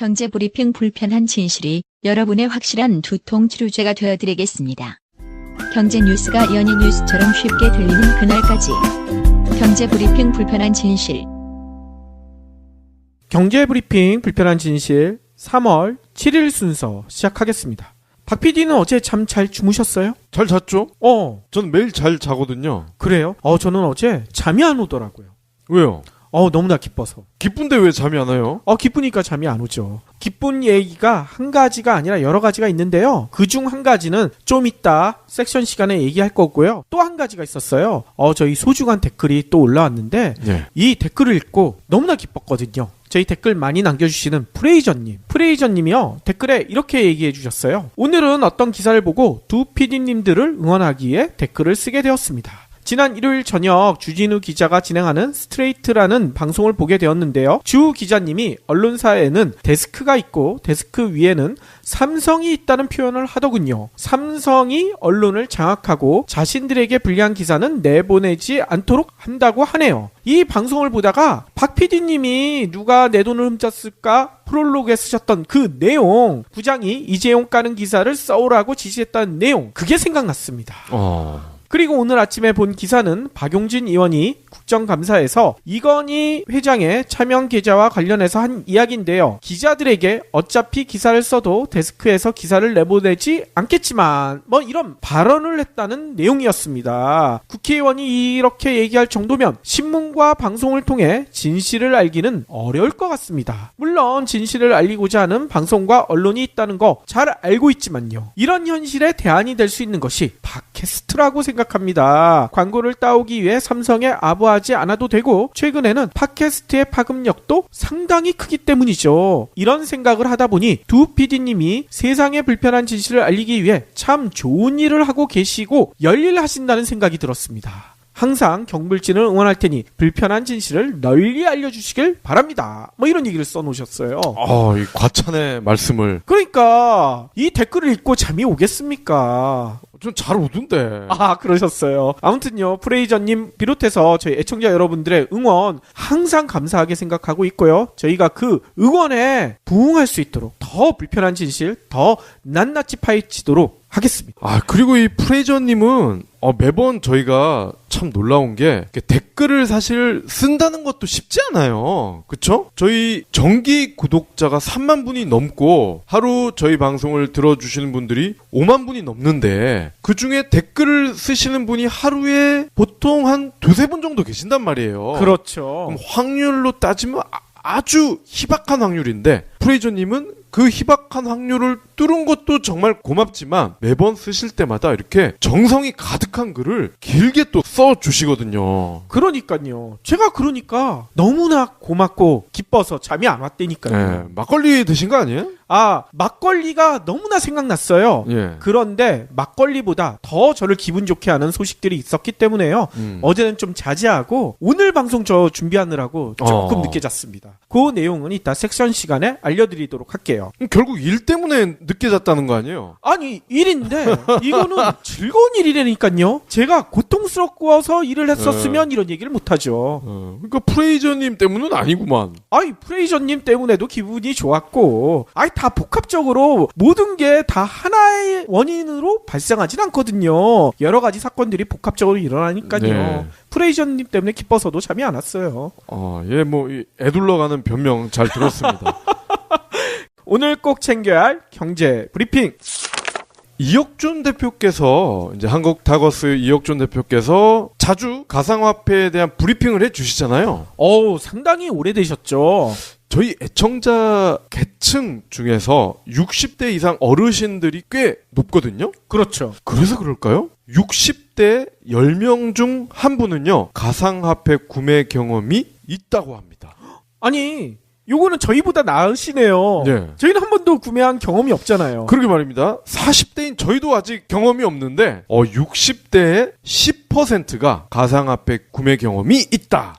경제브리핑 불편한 진실이 여러분의 확실한 두통 치료제가 되어드리겠습니다. 경제 뉴스가 연예 뉴스처럼 쉽게 들리는 그날까지. 경제브리핑 불편한 진실. 경제브리핑 불편한 진실 3월 7일 순서 시작하겠습니다. 박 PD는 어제 잠 잘 주무셨어요? 잘 잤죠? 저는 매일 잘 자거든요. 그래요? 저는 어제 잠이 안 오더라고요. 왜요? 너무나 기뻐서. 기쁜데 왜 잠이 안 와요? 기쁘니까 잠이 안 오죠. 기쁜 얘기가 한 가지가 아니라 여러 가지가 있는데요. 그중 한 가지는 좀 이따 섹션 시간에 얘기할 거고요. 또 한 가지가 있었어요. 저희 소중한 댓글이 또 올라왔는데 네. 이 댓글을 읽고 너무나 기뻤거든요. 저희 댓글 많이 남겨주시는 프레이저님이요 댓글에 이렇게 얘기해 주셨어요. 오늘은 어떤 기사를 보고 두 PD님들을 응원하기에 댓글을 쓰게 되었습니다. 지난 일요일 저녁 주진우 기자가 진행하는 스트레이트라는 방송을 보게 되었는데요. 주 기자님이 언론사에는 데스크가 있고 데스크 위에는 삼성이 있다는 표현을 하더군요. 삼성이 언론을 장악하고 자신들에게 불리한 기사는 내보내지 않도록 한다고 하네요. 이 방송을 보다가 박 PD님이 누가 내 돈을 훔쳤을까 프롤로그에 쓰셨던 그 내용, 부장이 이재용 까는 기사를 써오라고 지시했다는 내용, 그게 생각났습니다. 그리고 오늘 아침에 본 기사는 박용진 의원이 국정감사에서 이건희 회장의 차명 계좌와 관련해서 한 이야기인데요. 기자들에게 어차피 기사를 써도 데스크에서 기사를 내보내지 않겠지만 이런 발언을 했다는 내용이었습니다. 국회의원이 이렇게 얘기할 정도면 신문과 방송을 통해 진실을 알기는 어려울 것 같습니다. 물론 진실을 알리고자 하는 방송과 언론이 있다는 거 잘 알고 있지만요. 이런 현실에 대안이 될 수 있는 것이 팟캐스트라고 생각합니다. 광고를 따오기 위해 삼성에 아부하지 않아도 되고 최근에는 팟캐스트의 파급력도 상당히 크기 때문이죠. 이런 생각을 하다 보니 두 PD님이 세상의 불편한 진실을 알리기 위해 참 좋은 일을 하고 계시고 열일하신다는 생각이 들었습니다. 항상 경불진을 응원할 테니 불편한 진실을 널리 알려주시길 바랍니다. 이런 얘기를 써놓으셨어요. 이 과찬의 말씀을. 그러니까 이 댓글을 읽고 잠이 오겠습니까? 좀 잘 오던데. 그러셨어요. 아무튼요, 프레이저님 비롯해서 저희 애청자 여러분들의 응원 항상 감사하게 생각하고 있고요. 저희가 그 응원에 부응할 수 있도록 더 불편한 진실 더 낱낱이 파헤치도록 하겠습니다. 그리고 이 프레이저님은 매번 저희가 참 놀라운 게 댓글을 사실 쓴다는 것도 쉽지 않아요. 그쵸? 저희 정기 구독자가 3만 분이 넘고 하루 저희 방송을 들어주시는 분들이 5만 분이 넘는데 그 중에 댓글을 쓰시는 분이 하루에 보통 한 두세 분 정도 계신단 말이에요. 그렇죠. 그럼 확률로 따지면 아주 희박한 확률인데 프레이저님은 그 희박한 확률을 뚫은 것도 정말 고맙지만 매번 쓰실 때마다 이렇게 정성이 가득한 글을 길게 또 써주시거든요. 그러니까요. 제가 너무나 고맙고 기뻐서 잠이 안 왔다니까요. 네, 막걸리 드신 거 아니에요? 막걸리가 너무나 생각났어요. 예. 그런데 막걸리보다 더 저를 기분 좋게 하는 소식들이 있었기 때문에요. 어제는 좀 자제하고 오늘 방송 저 준비하느라고 조금 늦게 잤습니다. 그 내용은 이따 섹션 시간에 알려드리도록 할게요. 결국 일 때문에 늦게 잤다는 거 아니에요? 아니, 일인데 이거는 즐거운 일이라니까요. 제가 고통스럽고서 일을 했었으면 이런 얘기를 못하죠. 그러니까 프레이저님 때문은 아니구만. 프레이저님 때문에도 기분이 좋았고 다 복합적으로 모든 게 다 하나의 원인으로 발생하진 않거든요. 여러 가지 사건들이 복합적으로 일어나니까요. 네. 프레이저님 때문에 기뻐서도 잠이 안 왔어요. 이 애둘러가는 변명 잘 들었습니다. 오늘 꼭 챙겨야 할 경제 브리핑. 이혁준 대표께서 이제 한국 다거스 이혁준 대표께서 자주 가상화폐에 대한 브리핑을 해주시잖아요. 상당히 오래되셨죠. 저희 애청자 계층 중에서 60대 이상 어르신들이 꽤 높거든요. 그렇죠. 그래서 그럴까요? 60대 10명 중 한 분은요, 가상화폐 구매 경험이 있다고 합니다. 아니, 요거는 저희보다 나으시네요. 네. 저희는 한 번도 구매한 경험이 없잖아요. 그러게 말입니다. 40대인 저희도 아직 경험이 없는데 60대의 10%가 가상화폐 구매 경험이 있다.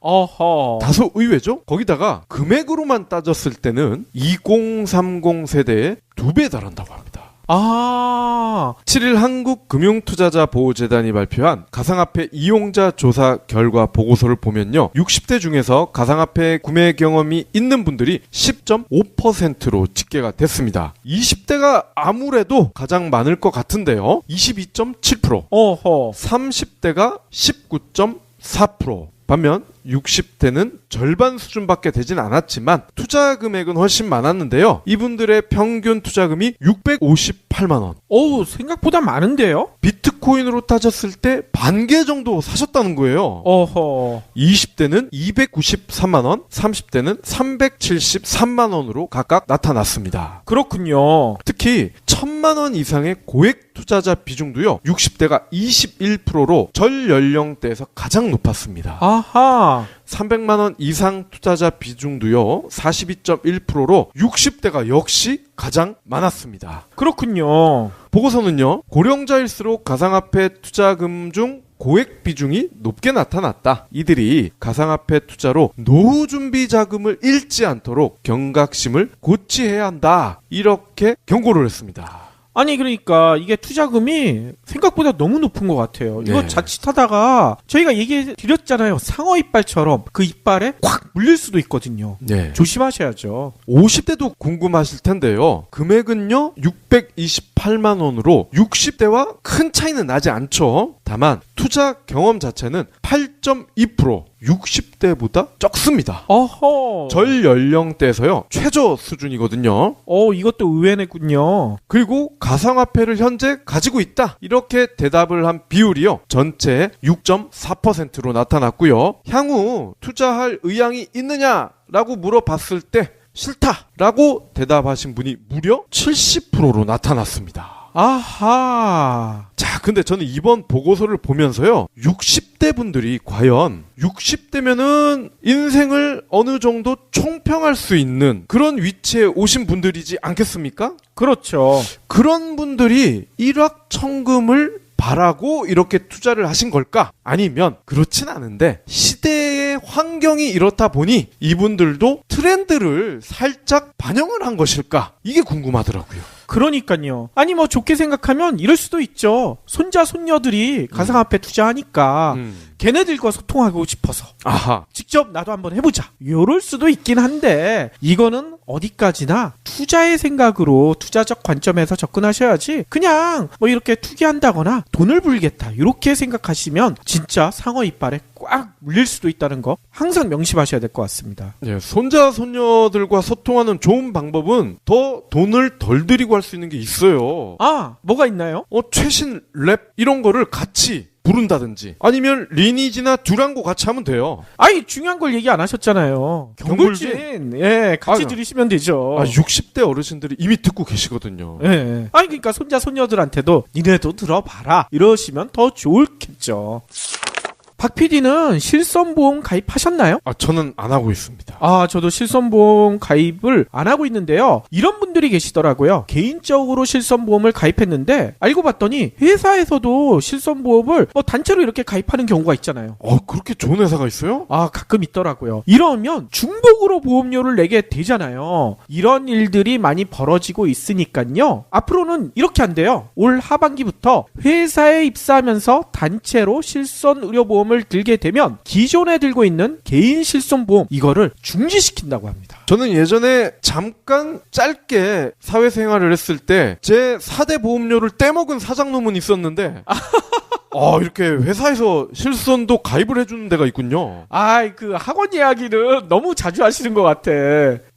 다소 의외죠? 거기다가 금액으로만 따졌을 때는 2030 세대의 2배 달한다고 합니다. 아, 7일 한국금융투자자보호재단이 발표한 가상화폐 이용자 조사 결과 보고서를 보면요. 60대 중에서 가상화폐 구매 경험이 있는 분들이 10.5%로 집계가 됐습니다. 20대가 아무래도 가장 많을 것 같은데요. 22.7%, 어허. 30대가 19.4%, 반면 60대는 절반 수준밖에 되진 않았지만 투자 금액은 훨씬 많았는데요. 이분들의 평균 투자금이 658만 원. 어우, 생각보다 많은데요? 비트코인으로 따졌을 때 반 개 정도 사셨다는 거예요. 어허. 20대는 293만 원, 30대는 373만 원으로 각각 나타났습니다. 그렇군요. 특히 1,000만 원 이상의 고액 투자자 비중도요. 60대가 21%로 전 연령대에서 가장 높았습니다. 아하. 300만 원 이상 투자자 비중도요. 42.1%로 60대가 역시 가장 많았습니다. 그렇군요. 보고서는요. 고령자일수록 가상화폐 투자금 중 고액 비중이 높게 나타났다. 이들이 가상화폐 투자로 노후 준비 자금을 잃지 않도록 경각심을 고취해야 한다. 이렇게 경고를 했습니다. 아니 그러니까 이게 투자금이 생각보다 너무 높은 것 같아요. 이거 네. 자칫하다가 저희가 얘기해 드렸잖아요. 상어 이빨처럼 그 이빨에 확 물릴 수도 있거든요. 네. 조심하셔야죠. 50대도 궁금하실 텐데요. 금액은요. 628만 원으로 60대와 큰 차이는 나지 않죠. 다만 투자 경험 자체는 8.2%, 60대보다 적습니다. 어허. 전 연령대에서요. 최저 수준이거든요. 이것도 의외네군요. 그리고 가상화폐를 현재 가지고 있다. 이렇게 대답을 한 비율이요. 전체의 6.4%로 나타났고요. 향후 투자할 의향이 있느냐라고 물어봤을 때 싫다라고 대답하신 분이 무려 70%로 나타났습니다. 아하. 자, 근데 저는 이번 보고서를 보면서요. 60대 분들이 과연 60대면은 인생을 어느 정도 총평할 수 있는 그런 위치에 오신 분들이지 않겠습니까? 그렇죠. 그런 분들이 일확천금을 바라고 이렇게 투자를 하신 걸까? 아니면 그렇진 않은데 시대의 환경이 이렇다 보니 이분들도 트렌드를 살짝 반영을 한 것일까? 이게 궁금하더라고요. 그러니까요. 아니 뭐 좋게 생각하면 이럴 수도 있죠. 손자 손녀들이 가상화폐 투자하니까 걔네들과 소통하고 싶어서 아하. 직접 나도 한번 해보자. 요럴 수도 있긴 한데 이거는 어디까지나 투자의 생각으로 투자적 관점에서 접근하셔야지 그냥 뭐 이렇게 투기한다거나 돈을 벌겠다 이렇게 생각하시면 진짜 상어 이빨에 꽉 물릴 수도 있다는 거 항상 명심하셔야 될 것 같습니다. 예, 손자 손녀들과 소통하는 좋은 방법은 더 돈을 덜 들이고 할 수 있는 게 있어요. 아, 뭐가 있나요? 최신 랩 이런 거를 같이 부른다든지 아니면 리니지나 듀랑고 같이 하면 돼요. 아니 중요한 걸 얘기 안 하셨잖아요. 경골진? 경골진. 예, 같이 아, 들으시면 되죠. 60대 어르신들이 이미 듣고 계시거든요. 예. 아니 그러니까 손자 손녀들한테도 니네도 들어봐라 이러시면 더 좋겠죠. 박 PD는 실손보험 가입하셨나요? 저는 안 하고 있습니다. 저도 실손보험 가입을 안 하고 있는데요. 이런 분들이 계시더라고요. 개인적으로 실손보험을 가입했는데 알고 봤더니 회사에서도 실손보험을 단체로 이렇게 가입하는 경우가 있잖아요. 그렇게 좋은 회사가 있어요? 가끔 있더라고요. 이러면 중복으로 보험료를 내게 되잖아요. 이런 일들이 많이 벌어지고 있으니까요. 앞으로는 이렇게 한대요. 올 하반기부터 회사에 입사하면서 단체로 실손의료보험을 들게 되면 기존에 들고 있는 개인 실손보험 이거를 중지시킨다고 합니다. 저는 예전에 잠깐 짧게 사회생활을 했을 때 제 4대 보험료를 떼먹은 사장놈은 있었는데 이렇게 회사에서 실손도 가입을 해주는 데가 있군요. 그 학원 이야기는 너무 자주 하시는 것 같아.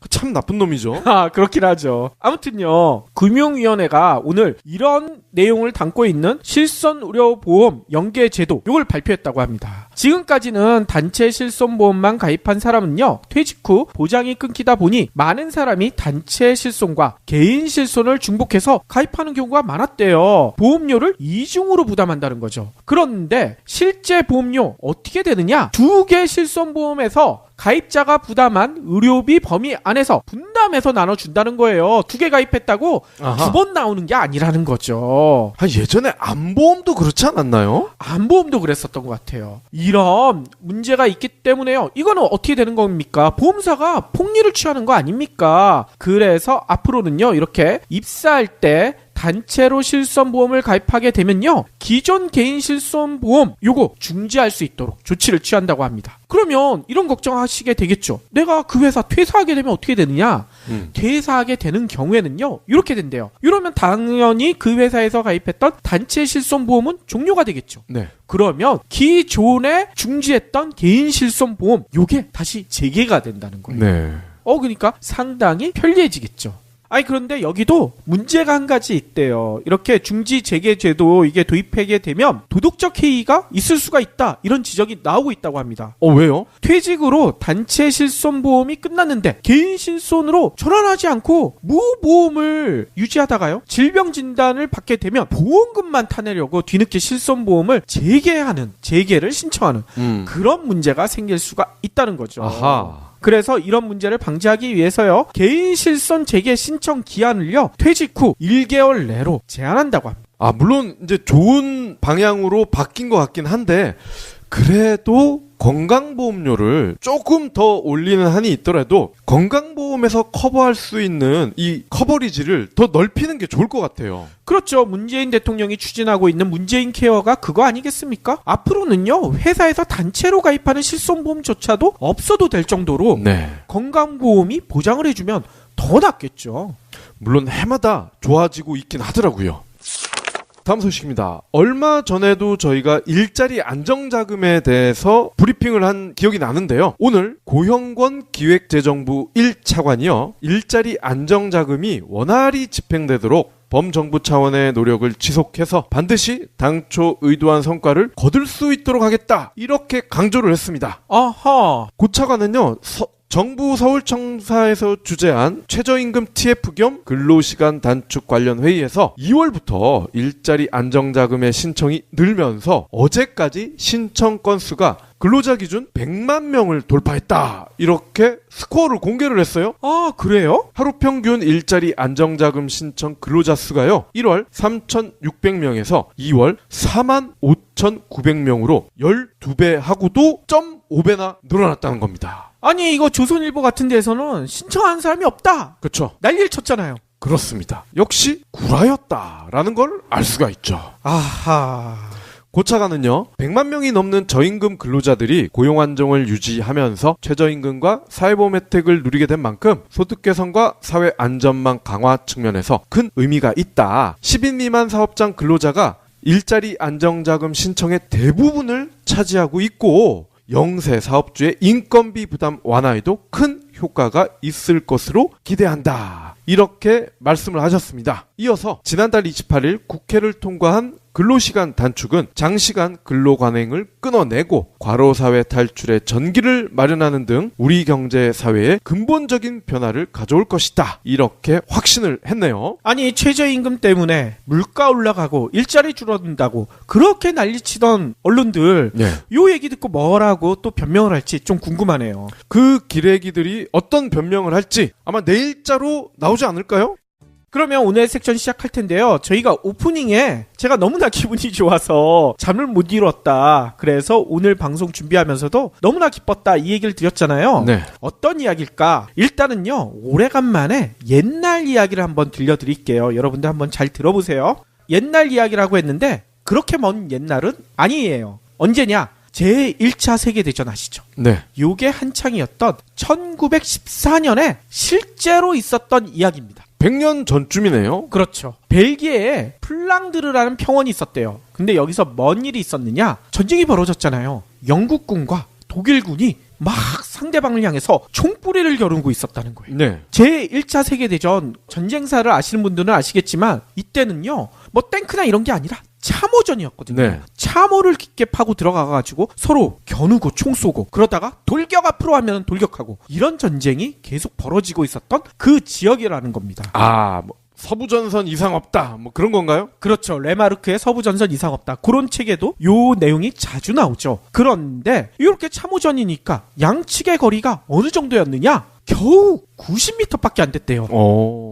참 나쁜 놈이죠. 그렇긴 하죠. 아무튼요. 금융위원회가 오늘 이런 내용을 담고 있는 실손의료보험 연계제도 이걸 발표했다고 합니다. 지금까지는 단체 실손보험만 가입한 사람은요. 퇴직 후 보장이 끊기다 보니 많은 사람이 단체 실손과 개인 실손을 중복해서 가입하는 경우가 많았대요. 보험료를 이중으로 부담한다는 거죠. 그런데 실제 보험료 어떻게 되느냐? 2개 실손보험에서 가입자가 부담한 의료비 범위 안에서 분담해서 나눠준다는 거예요. 2개 가입했다고 2번 나오는 게 아니라는 거죠. 예전에 안보험도 그렇지 않았나요? 안보험도 그랬었던 것 같아요. 이런 문제가 있기 때문에요. 이거는 어떻게 되는 겁니까? 보험사가 폭리를 취하는 거 아닙니까? 그래서 앞으로는요. 이렇게 입사할 때 단체로 실손보험을 가입하게 되면요, 기존 개인 실손보험 요거 중지할 수 있도록 조치를 취한다고 합니다. 그러면 이런 걱정하시게 되겠죠. 내가 그 회사 퇴사하게 되면 어떻게 되느냐? 퇴사하게 되는 경우에는요, 이렇게 된대요. 이러면 당연히 그 회사에서 가입했던 단체 실손보험은 종료가 되겠죠. 네. 그러면 기존에 중지했던 개인 실손보험 요게 다시 재개가 된다는 거예요. 네. 그러니까 상당히 편리해지겠죠. 아니, 그런데 여기도 문제가 한 가지 있대요. 이렇게 중지 재개 제도 이게 도입하게 되면 도덕적 해이가 있을 수가 있다, 이런 지적이 나오고 있다고 합니다. 왜요? 퇴직으로 단체 실손보험이 끝났는데 개인 실손으로 전환하지 않고 무보험을 유지하다가요, 질병 진단을 받게 되면 보험금만 타내려고 뒤늦게 실손보험을 재개를 신청하는 그런 문제가 생길 수가 있다는 거죠. 아하. 그래서 이런 문제를 방지하기 위해서요, 개인 실손 재개 신청 기한을요, 퇴직 후 1개월 내로 제한한다고 합니다. 물론 이제 좋은 방향으로 바뀐 것 같긴 한데, 그래도 건강보험료를 조금 더 올리는 한이 있더라도 건강보험에서 커버할 수 있는 이 커버리지를 더 넓히는 게 좋을 것 같아요. 그렇죠. 문재인 대통령이 추진하고 있는 문재인 케어가 그거 아니겠습니까? 앞으로는요, 회사에서 단체로 가입하는 실손보험조차도 없어도 될 정도로 네. 건강보험이 보장을 해주면 더 낫겠죠. 물론 해마다 좋아지고 있긴 하더라고요. 다음 소식입니다. 얼마 전에도 저희가 일자리 안정자금에 대해서 브리핑을 한 기억이 나는데요. 오늘 고형권 기획재정부 1차관이요, 일자리 안정자금이 원활히 집행되도록 범정부 차원의 노력을 지속해서 반드시 당초 의도한 성과를 거둘 수 있도록 하겠다, 이렇게 강조를 했습니다. 아하. 고 차관은요, 정부 서울청사에서 주재한 최저임금 TF 겸 근로시간 단축 관련 회의에서 2월부터 일자리 안정자금의 신청이 늘면서 어제까지 신청 건수가 근로자 기준 100만 명을 돌파했다, 이렇게 스코어를 공개를 했어요. 아, 그래요? 하루 평균 일자리 안정자금 신청 근로자 수가요, 1월 3,600명에서 2월 45,900명으로 12배 하고도 0.5배나 늘어났다는 겁니다. 아니, 이거 조선일보 같은 데서는 신청한 사람이 없다, 그렇죠. 난리를 쳤잖아요. 그렇습니다. 역시 구라였다라는 걸 알 수가 있죠. 아하. 고 차관은요, 100만 명이 넘는 저임금 근로자들이 고용 안정을 유지하면서 최저임금과 사회보험 혜택을 누리게 된 만큼 소득 개선과 사회 안전망 강화 측면에서 큰 의미가 있다. 10인 미만 사업장 근로자가 일자리 안정자금 신청의 대부분을 차지하고 있고, 영세 사업주의 인건비 부담 완화에도 큰 효과가 있을 것으로 기대한다, 이렇게 말씀을 하셨습니다. 이어서 지난달 28일 국회를 통과한 근로시간 단축은 장시간 근로관행을 끊어내고 과로사회 탈출의 전기를 마련하는 등 우리 경제 사회에 근본적인 변화를 가져올 것이다, 이렇게 확신을 했네요. 아니, 최저임금 때문에 물가 올라가고 일자리 줄어든다고 그렇게 난리치던 언론들, 네. 요 얘기 듣고 뭐라고 또 변명을 할지 좀 궁금하네요. 그 기레기들이 어떤 변명을 할지 아마 내일자로 나오지 않을까요? 그러면 오늘 섹션 시작할 텐데요. 저희가 오프닝에 제가 너무나 기분이 좋아서 잠을 못 이뤘다, 그래서 오늘 방송 준비하면서도 너무나 기뻤다, 이 얘기를 드렸잖아요. 네. 어떤 이야기일까? 일단은요, 오래간만에 옛날 이야기를 한번 들려드릴게요. 여러분들 한번 잘 들어보세요. 옛날 이야기라고 했는데 그렇게 먼 옛날은 아니에요. 언제냐? 제1차 세계대전 아시죠? 네. 요게 한창이었던 1914년에 실제로 있었던 이야기입니다. 100년 전쯤이네요. 그렇죠. 벨기에에 플랑드르라는 평원이 있었대요. 근데 여기서 뭔 일이 있었느냐? 전쟁이 벌어졌잖아요. 영국군과 독일군이 막 상대방을 향해서 총뿌리를 겨누고 있었다는 거예요. 네. 제1차 세계대전 전쟁사를 아시는 분들은 아시겠지만 이때는요, 뭐 탱크나 이런 게 아니라 참호전이었거든요. 네. 참호를 깊게 파고 들어가가지고 서로 겨누고 총 쏘고, 그러다가 돌격 앞으로 하면 돌격하고, 이런 전쟁이 계속 벌어지고 있었던 그 지역이라는 겁니다. 뭐 서부전선 이상 없다, 뭐 그런 건가요? 그렇죠. 레마르크의 서부전선 이상 없다, 그런 책에도 요 내용이 자주 나오죠. 그런데 이렇게 참호전이니까 양측의 거리가 어느 정도였느냐? 겨우 90m밖에 안 됐대요.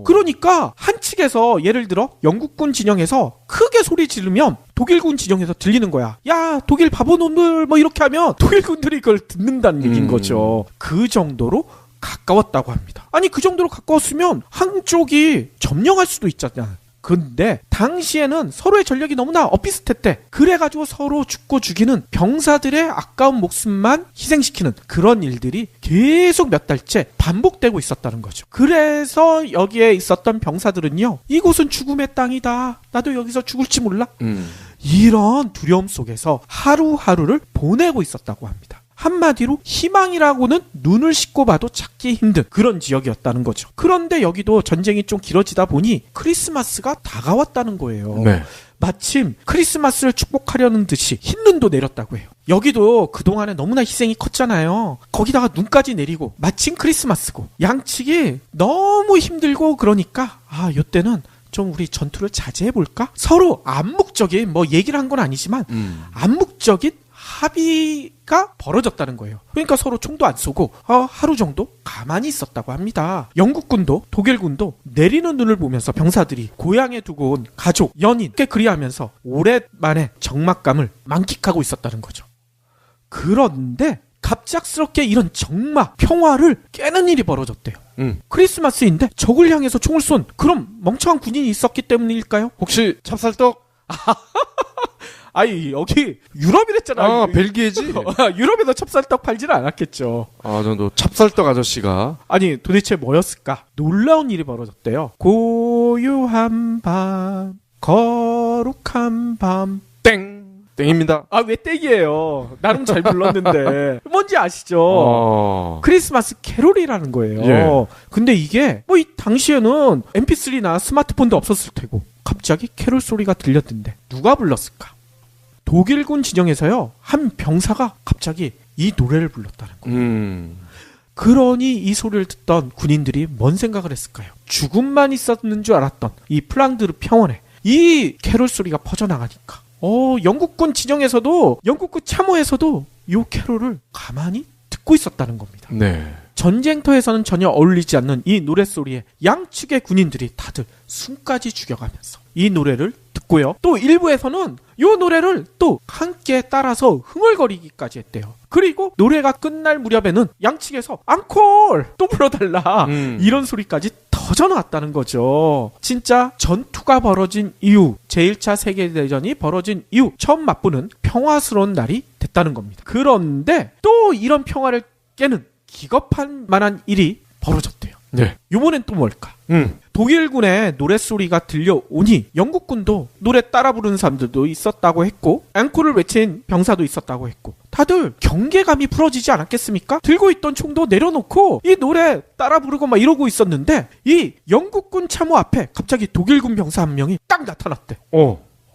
그러니까 한 측에서 예를 들어 영국군 진영에서 크게 소리 지르면 독일군 진영에서 들리는 거야. 야, 독일 바보놈들, 뭐 이렇게 하면 독일군들이 그걸 듣는다는 얘기인 거죠. 그 정도로 가까웠다고 합니다. 아니, 그 정도로 가까웠으면 한쪽이 점령할 수도 있잖아. 근데 당시에는 서로의 전력이 너무나 엇비슷했대. 그래가지고 서로 죽고 죽이는 병사들의 아까운 목숨만 희생시키는 그런 일들이 계속 몇 달째 반복되고 있었다는 거죠. 그래서 여기에 있었던 병사들은요, 이곳은 죽음의 땅이다, 나도 여기서 죽을지 몰라, 이런 두려움 속에서 하루하루를 보내고 있었다고 합니다. 한마디로 희망이라고는 눈을 씻고 봐도 찾기 힘든 그런 지역이었다는 거죠. 그런데 여기도 전쟁이 좀 길어지다 보니 크리스마스가 다가왔다는 거예요. 네. 마침 크리스마스를 축복하려는 듯이 흰눈도 내렸다고 해요. 여기도 그동안에 너무나 희생이 컸잖아요. 거기다가 눈까지 내리고 마침 크리스마스고 양측이 너무 힘들고 그러니까 요때는 좀 우리 전투를 자제해볼까? 서로 암묵적인 뭐 얘기를 한 건 아니지만 암묵적인 합의가 벌어졌다는 거예요. 그러니까 서로 총도 안 쏘고 하루 정도 가만히 있었다고 합니다. 영국군도 독일군도 내리는 눈을 보면서 병사들이 고향에 두고 온 가족, 연인 꽤 그리하면서 오랜만에 적막감을 만끽하고 있었다는 거죠. 그런데 갑작스럽게 이런 적막, 평화를 깨는 일이 벌어졌대요. 크리스마스인데 적을 향해서 총을 쏜 그럼 멍청한 군인이 있었기 때문일까요? 혹시 찹쌀떡? 아니 여기 유럽이랬잖아. 벨기에지? 유럽에서 찹쌀떡 팔지는 않았겠죠. 저도 찹쌀떡 아저씨가. 아니 도대체 뭐였을까? 놀라운 일이 벌어졌대요. 고요한 밤, 거룩한 밤. 땡! 땡입니다. 왜 땡이에요? 나름 잘 불렀는데. 뭔지 아시죠? 크리스마스 캐롤이라는 거예요. 예. 근데 이게 이 당시에는 MP3나 스마트폰도 없었을 테고 갑자기 캐롤 소리가 들렸던데 누가 불렀을까? 독일군 진영에서요, 한 병사가 갑자기 이 노래를 불렀다는 거예요. 그러니 이 소리를 듣던 군인들이 뭔 생각을 했을까요? 죽음만 있었는 줄 알았던 이 플랑드르 평원에 이 캐롤 소리가 퍼져나가니까 영국군 진영에서도, 영국군 참호에서도 이 캐롤을 가만히 듣고 있었다는 겁니다. 네. 전쟁터에서는 전혀 어울리지 않는 이 노랫소리에 양측의 군인들이 다들 숨까지 죽여가면서 이 노래를 듣고요. 또 일부에서는 이 노래를 또 함께 따라서 흥얼거리기까지 했대요. 그리고 노래가 끝날 무렵에는 양측에서 앙콜! 또 불러달라! 이런 소리까지 터져나왔다는 거죠. 진짜 전투가 벌어진 이후, 제1차 세계대전이 벌어진 이후 처음 맛보는 평화스러운 날이 됐다는 겁니다. 그런데 또 이런 평화를 깨는 기겁할 만한 일이 벌어졌대요. 네. 요번엔 또 뭘까? 독일군의 노랫소리가 들려오니 영국군도 노래 따라 부르는 사람들도 있었다고 했고 앙콜을 외친 병사도 있었다고 했고 다들 경계감이 풀어지지 않았겠습니까? 들고 있던 총도 내려놓고 이 노래 따라 부르고 막 이러고 있었는데 이 영국군 참호 앞에 갑자기 독일군 병사 한 명이 딱 나타났대.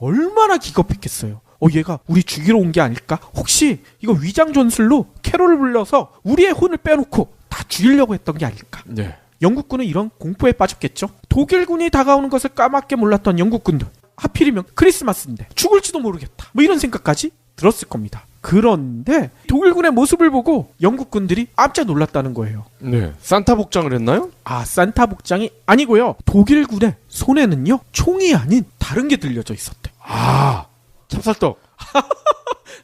얼마나 기겁했겠어요. 얘가 우리 죽이러 온 게 아닐까? 혹시 이거 위장 전술로 캐롤을 불러서 우리의 혼을 빼놓고 다 죽이려고 했던 게 아닐까? 네. 영국군은 이런 공포에 빠졌겠죠. 독일군이 다가오는 것을 까맣게 몰랐던 영국군들, 하필이면 크리스마스인데 죽을지도 모르겠다, 이런 생각까지 들었을 겁니다. 그런데 독일군의 모습을 보고 영국군들이 깜짝 놀랐다는 거예요. 네. 산타 복장을 했나요? 산타 복장이 아니고요. 독일군의 손에는요, 총이 아닌 다른 게 들려져 있었대. 찹쌀떡.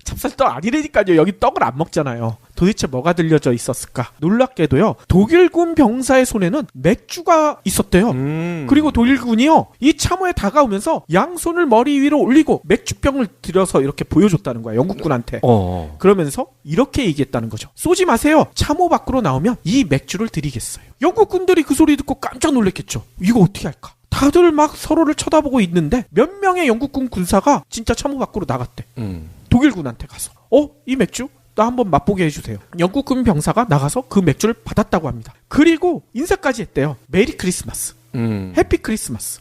찹쌀떡 아니라니까요. 여기 떡을 안 먹잖아요. 도대체 뭐가 들려져 있었을까? 놀랍게도요, 독일군 병사의 손에는 맥주가 있었대요. 그리고 독일군이요, 이 참호에 다가오면서 양손을 머리 위로 올리고 맥주병을 들여서 이렇게 보여줬다는 거야, 영국군한테. 그러면서 이렇게 얘기했다는 거죠. 쏘지 마세요. 참호 밖으로 나오면 이 맥주를 드리겠어요. 영국군들이 그 소리 듣고 깜짝 놀랐겠죠. 이거 어떻게 할까? 다들 막 서로를 쳐다보고 있는데 몇 명의 영국군 군사가 진짜 참호 밖으로 나갔대. 독일군한테 가서 이 맥주 나 한번 맛보게 해주세요. 영국군 병사가 나가서 그 맥주를 받았다고 합니다. 그리고 인사까지 했대요. 메리 크리스마스, 해피 크리스마스.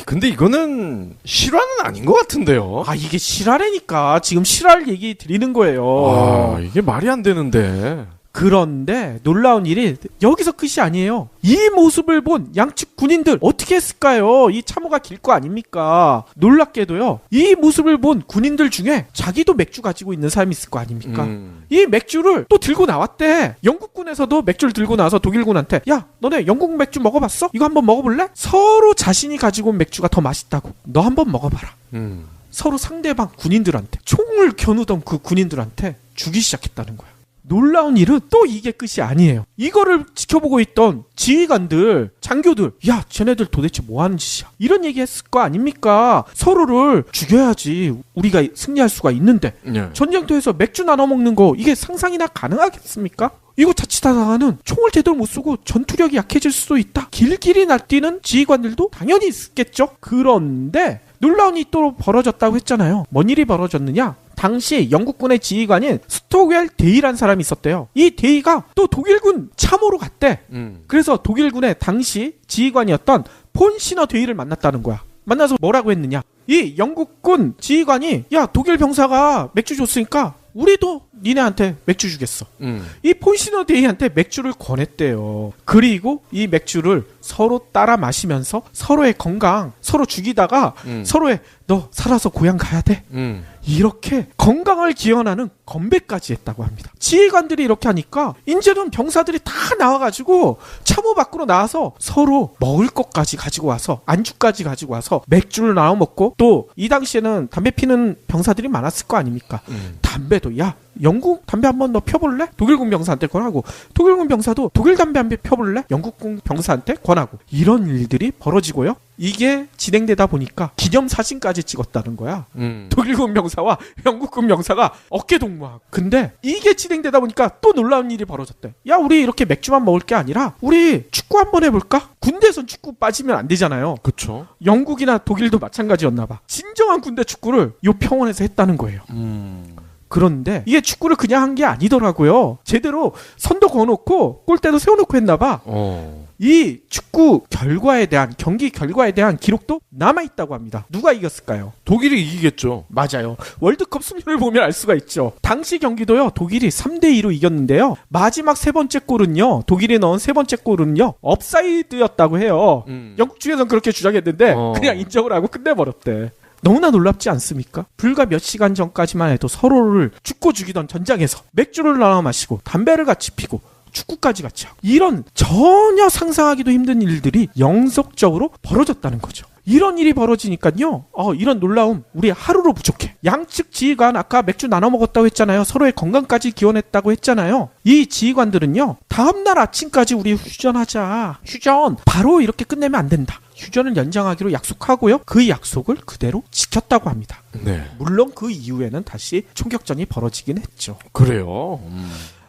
근데 이거는 실화는 아닌 것 같은데요. 이게 실화라니까 지금 실화를 얘기 드리는 거예요. 이게 말이 안 되는데. 그런데 놀라운 일이 여기서 끝이 아니에요. 이 모습을 본 양측 군인들 어떻게 했을까요? 이 참호가 길 거 아닙니까? 놀랍게도요, 이 모습을 본 군인들 중에 자기도 맥주 가지고 있는 사람이 있을 거 아닙니까? 이 맥주를 또 들고 나왔대. 영국군에서도 맥주를 들고 나와서 독일군한테, 야, 너네 영국 맥주 먹어봤어? 이거 한번 먹어볼래? 서로 자신이 가지고 온 맥주가 더 맛있다고. 너 한번 먹어봐라. 서로 상대방 군인들한테, 총을 겨누던 그 군인들한테 주기 시작했다는 거야. 놀라운 일은 또 이게 끝이 아니에요. 이거를 지켜보고 있던 지휘관들, 장교들, 야, 쟤네들 도대체 뭐 하는 짓이야? 이런 얘기 했을 거 아닙니까? 서로를 죽여야지 우리가 승리할 수가 있는데 네. 전쟁터에서 맥주 나눠 먹는 거 이게 상상이나 가능하겠습니까? 이거 자칫하다가는 총을 제대로 못 쏘고 전투력이 약해질 수도 있다. 길길이 날뛰는 지휘관들도 당연히 있겠죠. 그런데 놀라운 일이 또 벌어졌다고 했잖아요. 뭔 일이 벌어졌느냐? 당시 영국군의 지휘관인 스토웰 데이란 사람이 있었대요. 이 데이가 또 독일군 참호로 갔대. 그래서 독일군의 당시 지휘관이었던 폰 시너 데이를 만났다는 거야. 만나서 뭐라고 했느냐? 이 영국군 지휘관이 야, 독일 병사가 맥주 줬으니까 우리도 니네한테 맥주 주겠어. 이 폰시너 데이한테 맥주를 권했대요. 그리고 이 맥주를 서로 따라 마시면서 서로의 건강 서로 죽이다가 서로의 너 살아서 고향 가야 돼. 이렇게 건강을 기원하는 건배까지 했다고 합니다. 지휘관들이 이렇게 하니까 이제는 병사들이 다 나와가지고 참호 밖으로 나와서 서로 먹을 것까지 가지고 와서 안주까지 가지고 와서 맥주를 나눠 먹고 또 이 당시에는 담배 피는 병사들이 많았을 거 아닙니까? 담배도 야 영국 담배 한번 너 펴볼래? 독일군 병사한테 권하고 독일군 병사도 독일 담배 한 대 펴볼래? 영국군 병사한테 권하고 이런 일들이 벌어지고요. 이게 진행되다 보니까 기념사진까지 찍었다는 거야. 독일군 병사와 영국군 병사가 어깨동무하고. 근데 이게 진행되다 보니까 또 놀라운 일이 벌어졌대. 야, 우리 이렇게 맥주만 먹을 게 아니라 우리 축구 한번 해볼까? 군대에선 축구 빠지면 안 되잖아요. 그쵸. 영국이나 독일도 마찬가지였나 봐. 진정한 군대 축구를 요 평원에서 했다는 거예요. 그런데 이게 축구를 그냥 한 게 아니더라고요. 제대로 선도 그어놓고 골대도 세워놓고 했나 봐. 이 축구 결과에 대한 경기 결과에 대한 기록도 남아있다고 합니다. 누가 이겼을까요? 독일이 이기겠죠. 맞아요. 월드컵 승률을 보면 알 수가 있죠. 당시 경기도요, 독일이 3대2로 이겼는데요. 마지막 세 번째 골은요, 독일이 넣은 세 번째 골은요, 업사이드였다고 해요. 영국 측에서는 그렇게 주장했는데 그냥 인정을 하고 끝내버렸대. 너무나 놀랍지 않습니까? 불과 몇 시간 전까지만 해도 서로를 죽고 죽이던 전장에서 맥주를 나눠 마시고 담배를 같이 피고 축구까지 같이 하고 이런 전혀 상상하기도 힘든 일들이 영속적으로 벌어졌다는 거죠. 이런 일이 벌어지니까요. 이런 놀라움 우리 하루로 부족해. 양측 지휘관 아까 맥주 나눠 먹었다고 했잖아요. 서로의 건강까지 기원했다고 했잖아요. 이 지휘관들은요. 다음날 아침까지 우리 휴전하자. 휴전 바로 이렇게 끝내면 안 된다. 휴전을 연장하기로 약속하고요. 그 약속을 그대로 지켰다고 합니다. 네. 물론 그 이후에는 다시 총격전이 벌어지긴 했죠. 그래요.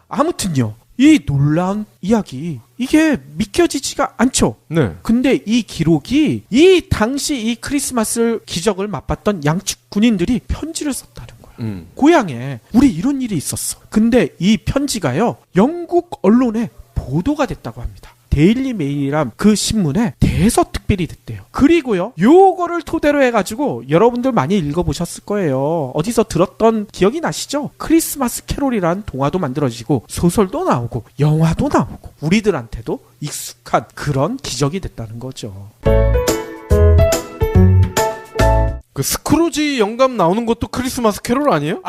아무튼요. 이 놀라운 이야기 이게 믿겨지지가 않죠. 네. 근데 이 기록이 이 당시 이 크리스마스 기적을 맛봤던 양측 군인들이 편지를 썼다는 거예요. 고향에 우리 이런 일이 있었어. 근데 이 편지가요. 영국 언론에 보도가 됐다고 합니다. 데일리 메일이란 그 신문에 대서특필이 됐대요. 그리고요, 요거를 토대로 해가지고 여러분들 많이 읽어보셨을 거예요. 어디서 들었던 기억이 나시죠? 크리스마스 캐롤이란 동화도 만들어지고 소설도 나오고 영화도 나오고 우리들한테도 익숙한 그런 기적이 됐다는 거죠. 그 스크루지 영감 나오는 것도 크리스마스 캐롤 아니에요?